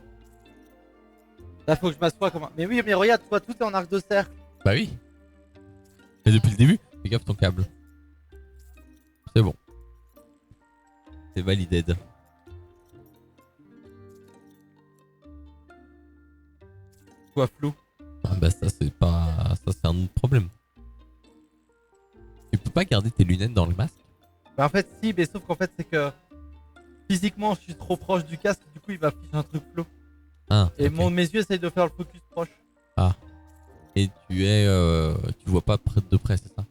Là, faut que je m'assoie comme un. Mais oui, mais regarde, toi, tout est en arc de cercle. Bah oui. Et depuis le début, fais gaffe ton câble. C'est bon. C'est validé. Toi, flou. Ah bah ça c'est pas. Ça c'est un autre problème. Tu peux pas garder tes lunettes dans le masque? Bah, en fait, si, mais sauf qu'en fait, c'est que physiquement, je suis trop proche du casque, du coup, il m'affiche un truc flou. Ah. Et Ok. mes yeux essayent de faire le focus proche. Et tu es. Tu vois pas près de près, c'est ça?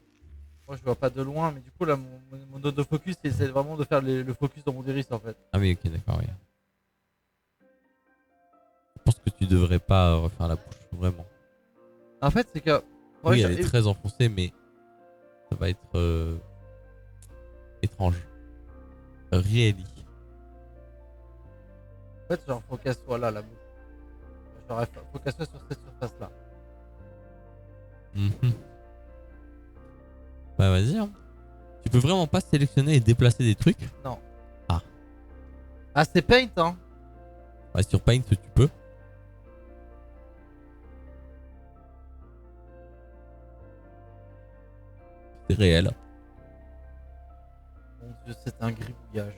Moi, je vois pas de loin, mais du coup, là, mon autofocus, il essaie vraiment de faire le focus dans mon iris, en fait. Ah oui, ok, d'accord, oui. Je pense que tu devrais pas refaire la bouche, vraiment. En fait, c'est que. Oui, Ouais, elle est très enfoncée, mais ça va être étrange. Really. En fait, genre, faut qu'elle soit là, la bouche. Genre, faut qu'elle soit sur cette surface-là. Mhm. Bah vas-y. Hein. Tu peux vraiment pas sélectionner et déplacer des trucs? Ah, c'est Paint, hein. Ouais, sur Paint, tu peux. C'est réel. Mon dieu, c'est un gribouillage.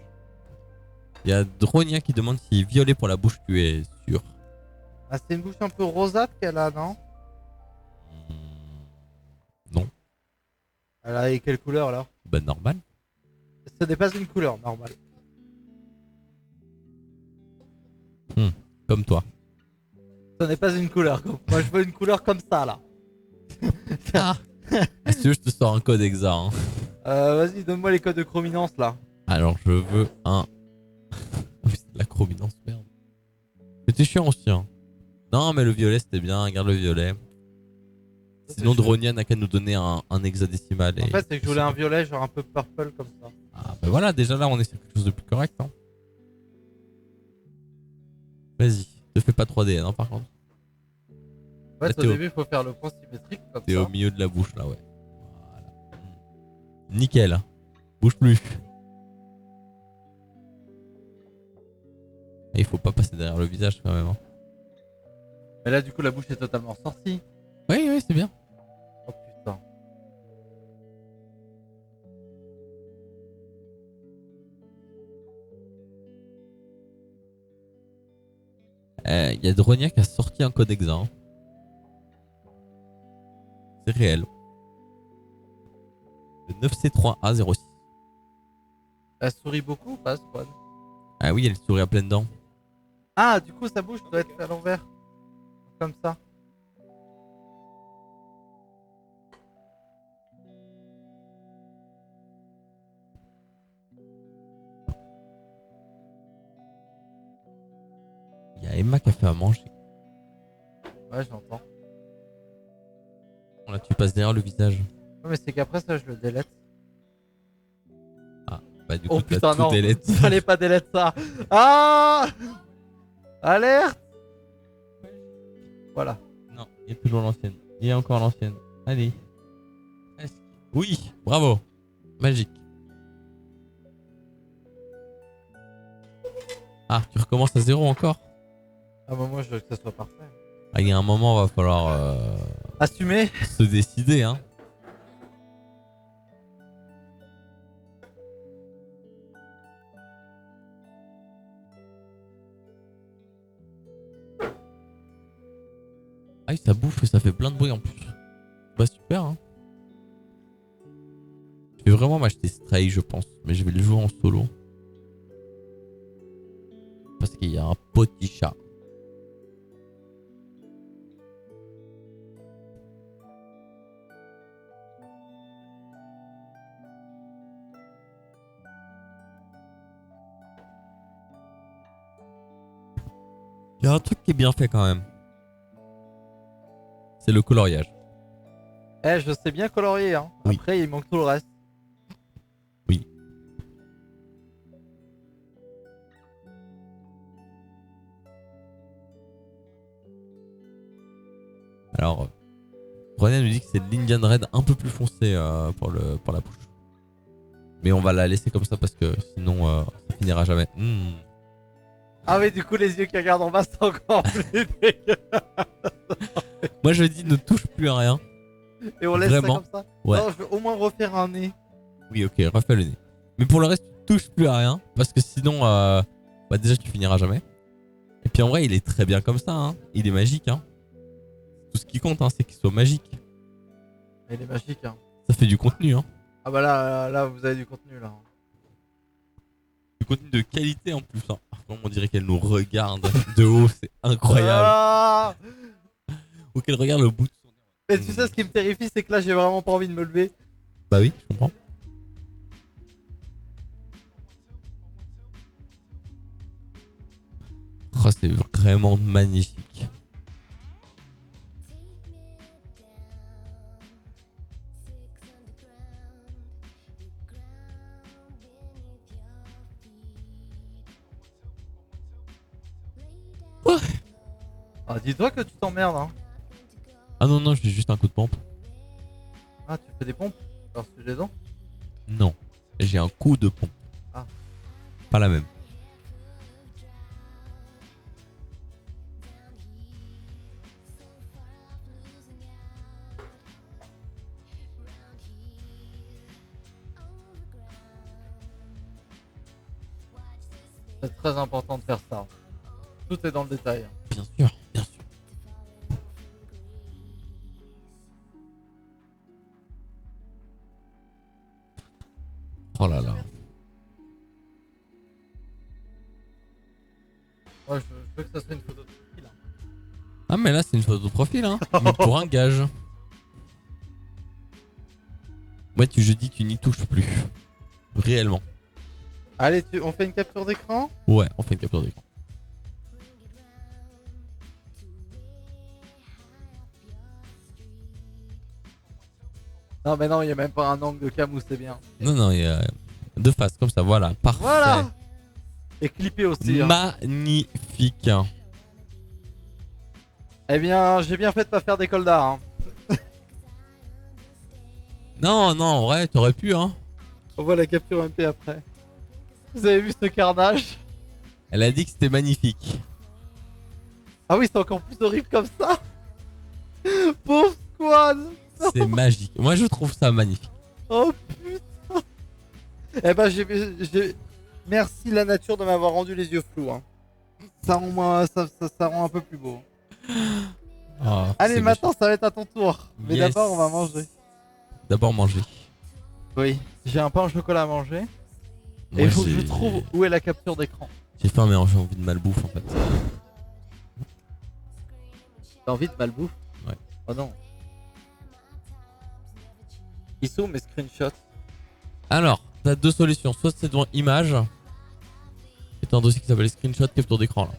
Il y a Dronia qui demande si violet pour la bouche, tu es sûr? Ah, c'est une bouche un peu rosâtre qu'elle a, non? Non. Elle a quelle couleur, alors? Bah normal. Ce n'est pas une couleur normale. Comme toi. Ce n'est pas une couleur. Moi, je veux une couleur comme ça, là. Ah. Si tu veux, je te sors un code exa. Hein. Vas-y, donne-moi les codes de chrominance, là. Alors, je veux un... Oui, c'est de la chrominance, merde. C'était chiant aussi. Hein. Non, mais le violet, c'était bien. Regarde le violet. Sinon, Dronia n'a qu'à nous donner un hexadécimal. En fait, c'est que je voulais un violet, genre un peu purple, comme ça. Ah, bah voilà, déjà là, on est sur quelque chose de plus correct. Hein. Vas-y. Ne fais pas 3D, hein, par contre. En fait, Là, au début, il faut faire le point symétrique, comme T'es ça. au milieu de la bouche, là, ouais. Voilà. Nickel. Bouge plus. Et il faut pas passer derrière le visage, quand même. Hein. Mais là, du coup, la bouche est totalement sortie. Oui, oui, c'est bien. Oh putain. Il y a Dronia qui a sorti un code exa. Hein. C'est réel. Le 9C3A06. Elle sourit beaucoup ou pas, Squad? Ah oui, elle sourit à pleines dents. Ah, du coup, sa bouche doit être à l'envers. Comme ça. Il y a Emma qui a fait à manger. Ouais, j'entends. Là, tu passes derrière le visage. Ouais, mais c'est qu'après ça, je le délète. Bah, du Oh coup, t'as putain, tout non. délette. Fallait pas délète ça. Ah! Alerte! Voilà. Non, il y a toujours l'ancienne. Il y a encore l'ancienne. Allez. Oui, bravo. Magique. Ah, tu recommences à zéro encore? Ah, bah, moi, je veux que ça soit parfait. Ah, il y a un moment, va falloir Assumer. se décider, hein. Ah oui, ça bouffe et ça fait plein de bruit en plus. Bah super, hein. Je vais vraiment m'acheter Stray, je pense. Mais je vais le jouer en solo. Parce qu'il y a un petit chat. Il y a un truc qui est bien fait quand même. C'est le coloriage. Eh, je sais bien colorier, hein. Oui. Après, il manque tout le reste. Oui. Alors, René nous dit que c'est l'Indian Red un peu plus foncé pour la bouche. Mais on va la laisser comme ça parce que sinon ça finira jamais. Ah, mais du coup, les yeux qui regardent en bas, c'est encore plus dégueulasse. Moi je dis ne touche plus à rien. Et on laisse Vraiment. ça comme ça. Ouais. Non, je veux au moins refaire un nez. Oui, ok, refais le nez. Mais pour le reste, tu touches plus à rien parce que sinon, bah déjà tu finiras jamais. Et puis en vrai, il est très bien comme ça. Hein. Il est magique. Hein. Tout ce qui compte, hein, c'est qu'il soit magique. Il est magique, hein. Ça fait du contenu. Hein. Ah, bah là, vous avez du contenu, là. Du contenu de qualité en plus. Hein. On dirait qu'elle nous regarde de haut, c'est incroyable. Ah, Ou qu'elle regarde le bout de son nez. mais tu sais, ce qui me terrifie, c'est que là, j'ai vraiment pas envie de me lever. Bah oui, je comprends. Oh, c'est vraiment magnifique. Ah, dis-toi que tu t'emmerdes, hein. Ah non, non, j'ai juste un coup de pompe. Ah, tu fais des pompes par les dents. Non, j'ai un coup de pompe. Ah. Pas la même. C'est très important de faire ça. Tout est dans le détail. Bien sûr, bien sûr. Oh là là. Moi, je veux que ça soit une photo de profil. Hein. Ah mais là c'est une photo de profil hein. Mais pour un gage. Ouais je dis que tu n'y touches plus. Réellement. Allez, on fait une capture d'écran. Ouais, on fait une capture d'écran. Non, mais non, il n'y a même pas un angle de cam où c'est bien. Non, non, il y a deux faces comme ça, voilà. Parfait. Voilà. Et clippé aussi. Hein. Magnifique. Eh bien, j'ai bien fait de pas faire d'école d'art. Hein. Non, non, en vrai, t'aurais pu, hein. On voit la capture MP après. Vous avez vu ce carnage? Elle a dit que c'était magnifique. Ah oui, c'est encore plus horrible comme ça. Pauvre squad. C'est magique. Moi, je trouve ça magnifique. Oh putain. Eh ben, merci la nature de m'avoir rendu les yeux flous. Hein. Ça rend un peu plus beau. Ah, Allez, c'est maintenant, ça va être à ton tour. Mais Yes. d'abord, on va manger. méchant. D'abord manger. Oui. J'ai un pain au chocolat à manger. Et Moi, il faut que je j'ai- trouve où est la capture d'écran. J'ai faim, mais j'ai envie de malbouffe en fait. T'as envie de malbouffe? Ouais. Oh non. Ils sont mes screenshots. Alors, t'as deux solutions. Soit c'est devant image. Et t'as un dossier qui s'appelle screenshot capture d'écran là.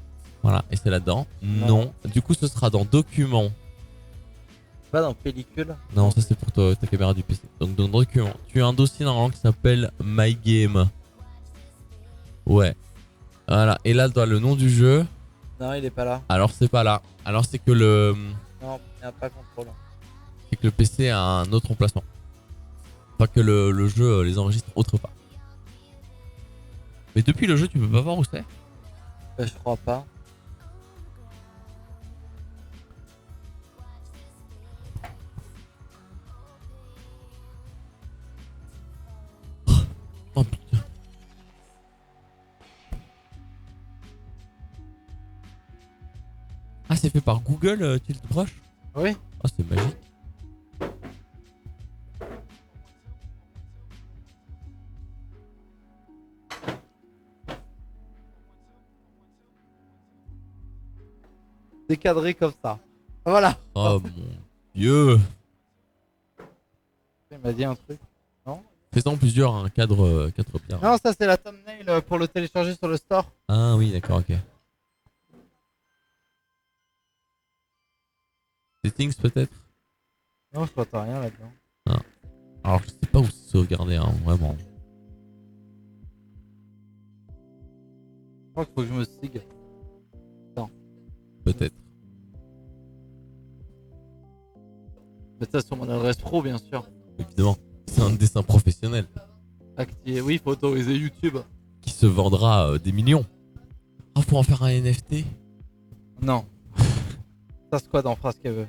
Voilà, et c'est là-dedans. Non. Du coup, ce sera dans documents. Pas dans pellicule. Non, ça c'est pour ta caméra du PC. Donc dans documents, tu as un dossier normalement qui s'appelle My Game. Ouais. Voilà, et là, dans le nom du jeu, Non, il est pas là. alors c'est pas là. Alors c'est que le Non, il n'y a pas contrôle. c'est que le PC a un autre emplacement. Pas que le jeu les enregistre autre part. Mais depuis le jeu, tu peux pas voir où c'est. Je crois pas. Oh putain. Ah, c'est fait par Google Tilt Brush. Oui. Ah, c'est magique. Décadré comme ça. Voilà. Oh mon dieu. Il m'a dit un truc. Fais-en plusieurs, un cadre bien. Non, ça c'est la thumbnail pour le télécharger sur le store. Ah oui, d'accord, ok. Settings peut-être. Non, je vois rien là-dedans. Alors je sais pas où sauvegarder, hein, vraiment. Je crois qu'il faut que je me sig. Peut-être. Mais ça sur mon adresse pro, bien sûr. Évidemment. C'est un dessin professionnel Activer. Oui, il faut autoriser YouTube. qui se vendra des millions. Ah, pour en faire un NFT. Non. Ça squad en phrase qu'elle veut.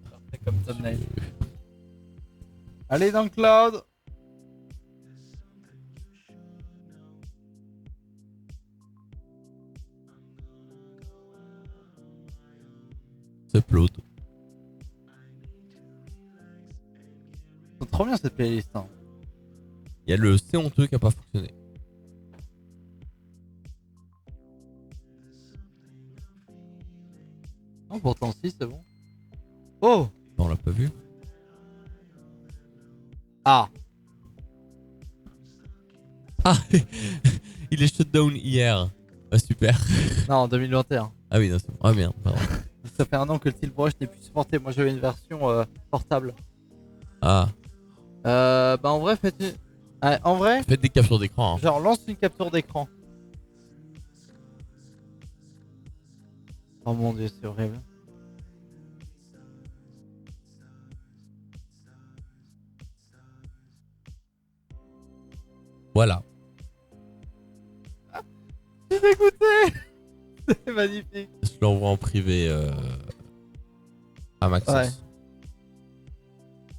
Parfait comme thumbnail. Allez dans le cloud. C'est upload. C'est trop bien cette playlist. Hein. Il y a le C'est honteux qui a pas fonctionné. Non, pourtant si, c'est bon. Oh. On l'a pas vu. Ah. Ah, il est shutdown hier. Ah, super. Non, en 2021. Ah oui, non, c'est bon. Ah merde, pardon. Ça fait un an que le Tilt Brush n'est plus supporté. Moi j'avais une version portable. Ah, Bah en vrai, faites une... en vrai, faites des captures d'écran. Hein. genre lance une capture d'écran. Oh mon dieu, c'est horrible. Voilà. Je suis dégoûté. C'est magnifique. Je l'envoie en privé à Maxence. Ouais.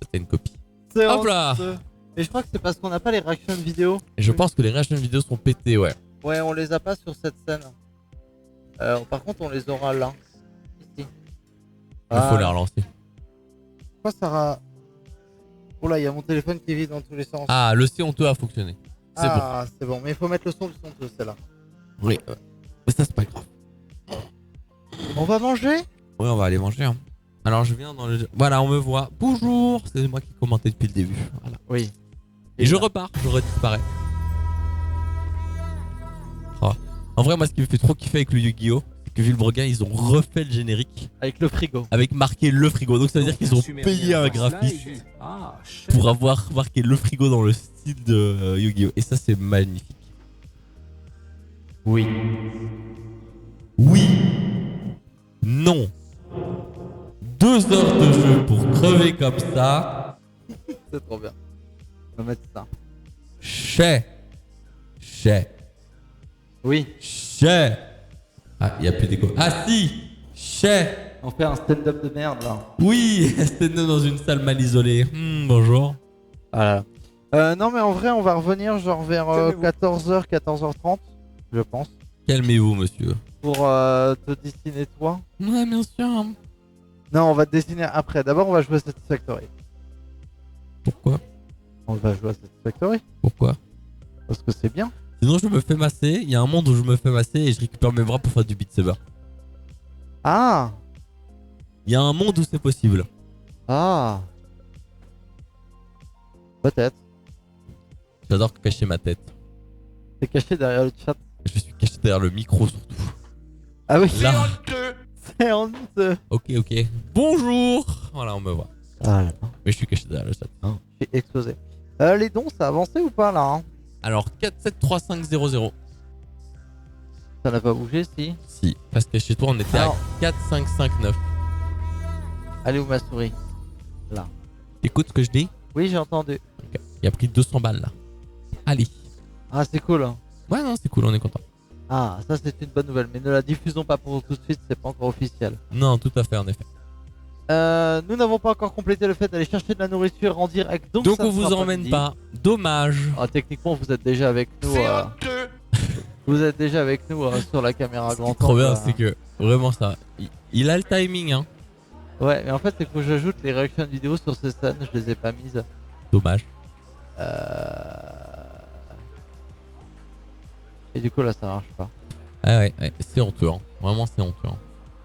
C'était une copie. C'est Hop là. honteux. Et je crois que c'est parce qu'on n'a pas les reaction vidéo. Et je pense que les reactions vidéo sont pétées, ouais. Ouais, on les a pas sur cette scène. Par contre, on les aura là. Ici. Il faut les relancer. Pourquoi ça ra... Oh là, il y a mon téléphone qui vit dans tous les sens. Ah, le C'est honteux a fonctionné. C'est bon. Ah, c'est bon. Mais il faut mettre le son du son de celle-là. Oui. Mais ça, c'est pas grave. On va manger? Oui, on va aller manger. Hein. Alors, je viens dans le. Voilà, on me voit. Bonjour. C'est moi qui commentais depuis le début. Voilà. Oui. Et je repars. Je redisparais. Oh. En vrai, moi, ce qui me fait trop kiffer avec le Yu-Gi-Oh! C'est que Villebreguin, ils ont refait le générique Avec le frigo. avec marqué le frigo. Donc, ça veut dire qu'ils ont payé un graphiste pour avoir marqué le frigo dans le style de Yu-Gi-Oh! Et ça, c'est magnifique. Oui. Oui. Non. 2 heures de jeu pour crever comme ça. C'est trop bien. On va mettre ça. Chais. Oui. Ah, il n'y a plus d'écho. Ah si. Chais. On fait un stand-up de merde là. Oui, c'était dans une salle mal isolée. Bonjour. Voilà. Non, mais en vrai, on va revenir genre vers 14h, 14h30, je pense, Calmez-vous, monsieur. pour te dessiner toi. Ouais, bien sûr. Non, on va te dessiner après. D'abord, on va jouer à Satisfactory. Pourquoi? On va jouer à Satisfactory Pourquoi? parce que c'est bien. Sinon, je me fais masser. Il y a un monde où je me fais masser et je récupère mes bras pour faire du Beat Saber. Ah, Il y a un monde où c'est possible. ah, peut-être. J'adore cacher ma tête. C'est caché derrière le chat. Je suis caché derrière le micro surtout. Ah oui, Là. c'est honteux. Ok. Bonjour. Voilà, on me voit. Ah là, Mais je suis caché derrière le chat. j'ai explosé. Les dons, ça a avancé ou pas là hein? Alors, 4-7-3-5-0-0. Ça n'a pas bougé si. Si, parce que chez toi, on était Alors. à 4-5-5-9. Allez où ma souris? Écoute ce que je dis. Oui, j'ai entendu. Ok. Il a pris 200 balles là. Allez. Ah, c'est cool. Hein. Ouais, non, c'est cool, on est content. Ah, ça c'est une bonne nouvelle, mais ne la diffusons pas pour tout de suite, c'est pas encore officiel. Non, tout à fait, en effet. Nous n'avons pas encore complété le fait d'aller chercher de la nourriture en direct, donc Donc ça on ne vous sera emmène midi. pas. Dommage. Ah, techniquement, vous êtes déjà avec nous. Vous êtes déjà avec nous sur la caméra grand Trop angle, bien, c'est que vraiment ça. Il a le timing, hein. Ouais, mais en fait, c'est que j'ajoute les réactions vidéo sur ces scènes, je les ai pas mises. Dommage. Et du coup, là, ça marche pas. Ah ouais, c'est honteux, hein. Vraiment, c'est honteux. Hein.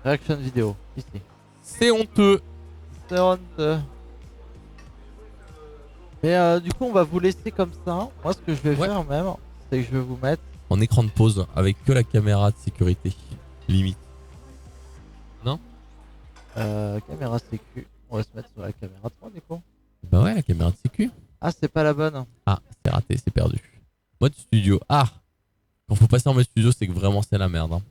Réaction vidéo, ici. C'est honteux. C'est honteux. Mais du coup, on va vous laisser comme ça. Moi, ce que je vais faire même, c'est que je vais vous mettre. En écran de pause, avec que la caméra de sécurité. Limite. Non? Caméra sécu. On va se mettre sur la caméra 3 du coup. Bah ouais, la caméra de sécu. Ah, c'est pas la bonne. Ah, c'est raté, c'est perdu. Mode studio. Ah! Quand faut passer en mode studio, c'est que vraiment c'est la merde. Hein.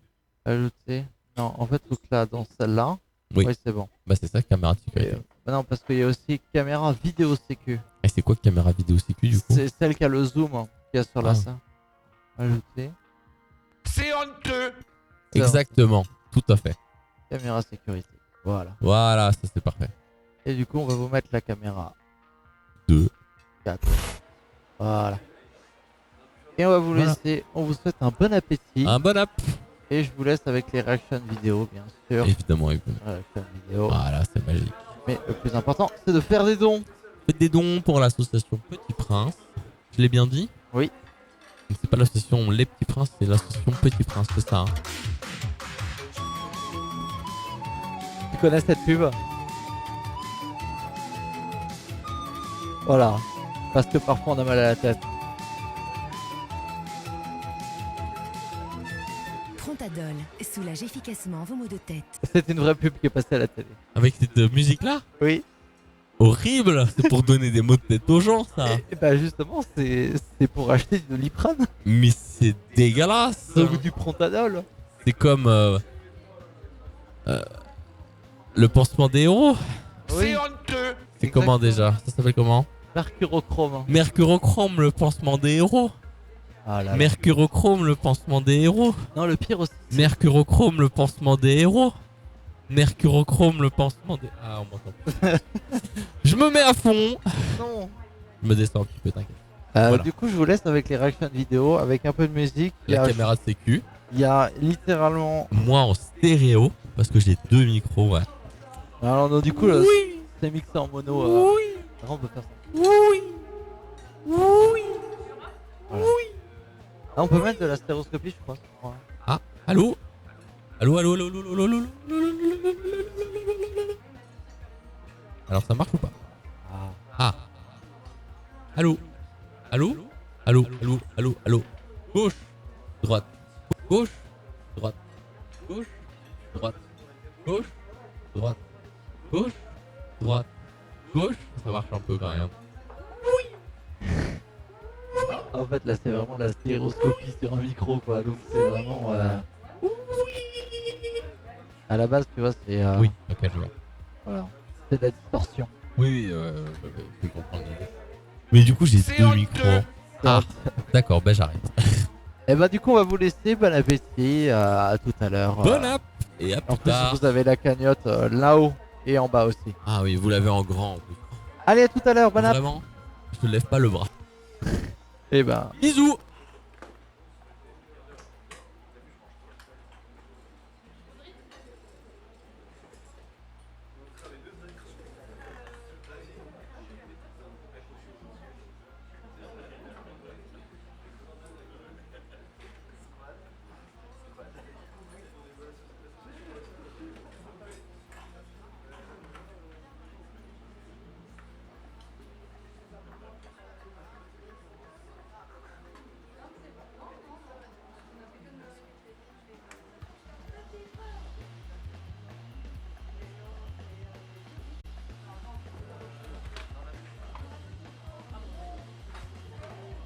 Ajouter. Non, en fait, faut que là, dans celle-là. Oui. C'est bon. Bah c'est ça, caméra de Et, sécurité. bah non, parce qu'il y a aussi caméra vidéo sécu. Et c'est quoi caméra vidéo sécu du coup? C'est celle qui a le zoom qu'il y a sur la Ah. scène. Ajouter. C'est honteux. Exactement, tout à fait. Caméra sécurité. Voilà. Voilà, ça c'est parfait. Et du coup, on va vous mettre la caméra 2. 4. Voilà. Et on va vous Voilà. laisser. On vous souhaite un bon appétit. Un bon app. Et je vous laisse avec les réactions vidéo, bien sûr. Évidemment. Réactions vidéo. Voilà, c'est magique. Mais le plus important, c'est de faire des dons. Faites des dons pour l'association Petit Prince. Je l'ai bien dit? Oui. Donc, c'est pas l'association Les Petits Princes, c'est l'association Petit Prince, c'est ça. Hein. Tu connais cette pub? Voilà. Parce que parfois on a mal à la tête. Frontadol soulage efficacement vos maux de tête. C'est une vraie pub qui est passée à la télé. Avec cette musique-là? Oui. Horrible. C'est pour donner des mots de tête aux gens, ça. Et bah justement, c'est pour acheter du Doliprane Mais c'est dégueulasse. ou du Prontadol. C'est comme le pansement des héros. Oui. C'est honteux. C'est comment déjà? Ça s'appelle comment? Mercurochrome. Mercurochrome, le pansement des héros. Ah là là. Mercurochrome, le pansement des héros. Non, le pire aussi. Mercurochrome, le pansement des héros. Mercurochrome, le pansement des... Ah, on m'entend. Je me mets à fond. Non. Je me descends un petit peu, t'inquiète. Voilà. Du coup, je vous laisse avec les réactions vidéo, avec un peu de musique. La caméra de sécu. Il y a littéralement. Moi en stéréo, parce que j'ai 2 micros, ouais. Alors, non, du coup, là, c'est mixé en mono. Oui. On peut faire ça. Oui. Oui. Voilà. Ah, on peut mettre de la stéréoscopie, je crois. Ouais. Ah, allô? Allô, allô, allô, allô, allô, allô, allô. Alors ça marche ou pas? Ah. Allô? Allô? Allô, allô, allô, allô. Gauche, droite, gauche, droite, gauche, droite, gauche, droite, gauche, droite, gauche. Ça marche un peu quand même. En fait, là, c'est vraiment la stéréoscopie sur un micro, quoi. Donc, c'est vraiment. À la base, tu vois, c'est. Oui, ok, je vois. Voilà. C'est de la distorsion. Oui, je peux comprendre l'idée. Mais du coup, j'ai C'est 2 honteux. micros. Ah, d'accord, ben j'arrête. Et bah, du coup, on va vous laisser. Bon appétit. À tout à l'heure. Bon app et à En plus plus, tard. vous avez la cagnotte là-haut et en bas aussi. Ah oui, vous l'avez en grand en plus. Allez, à tout à l'heure. Bon app. Vraiment, je te lève pas le bras. Et bah. Bisous.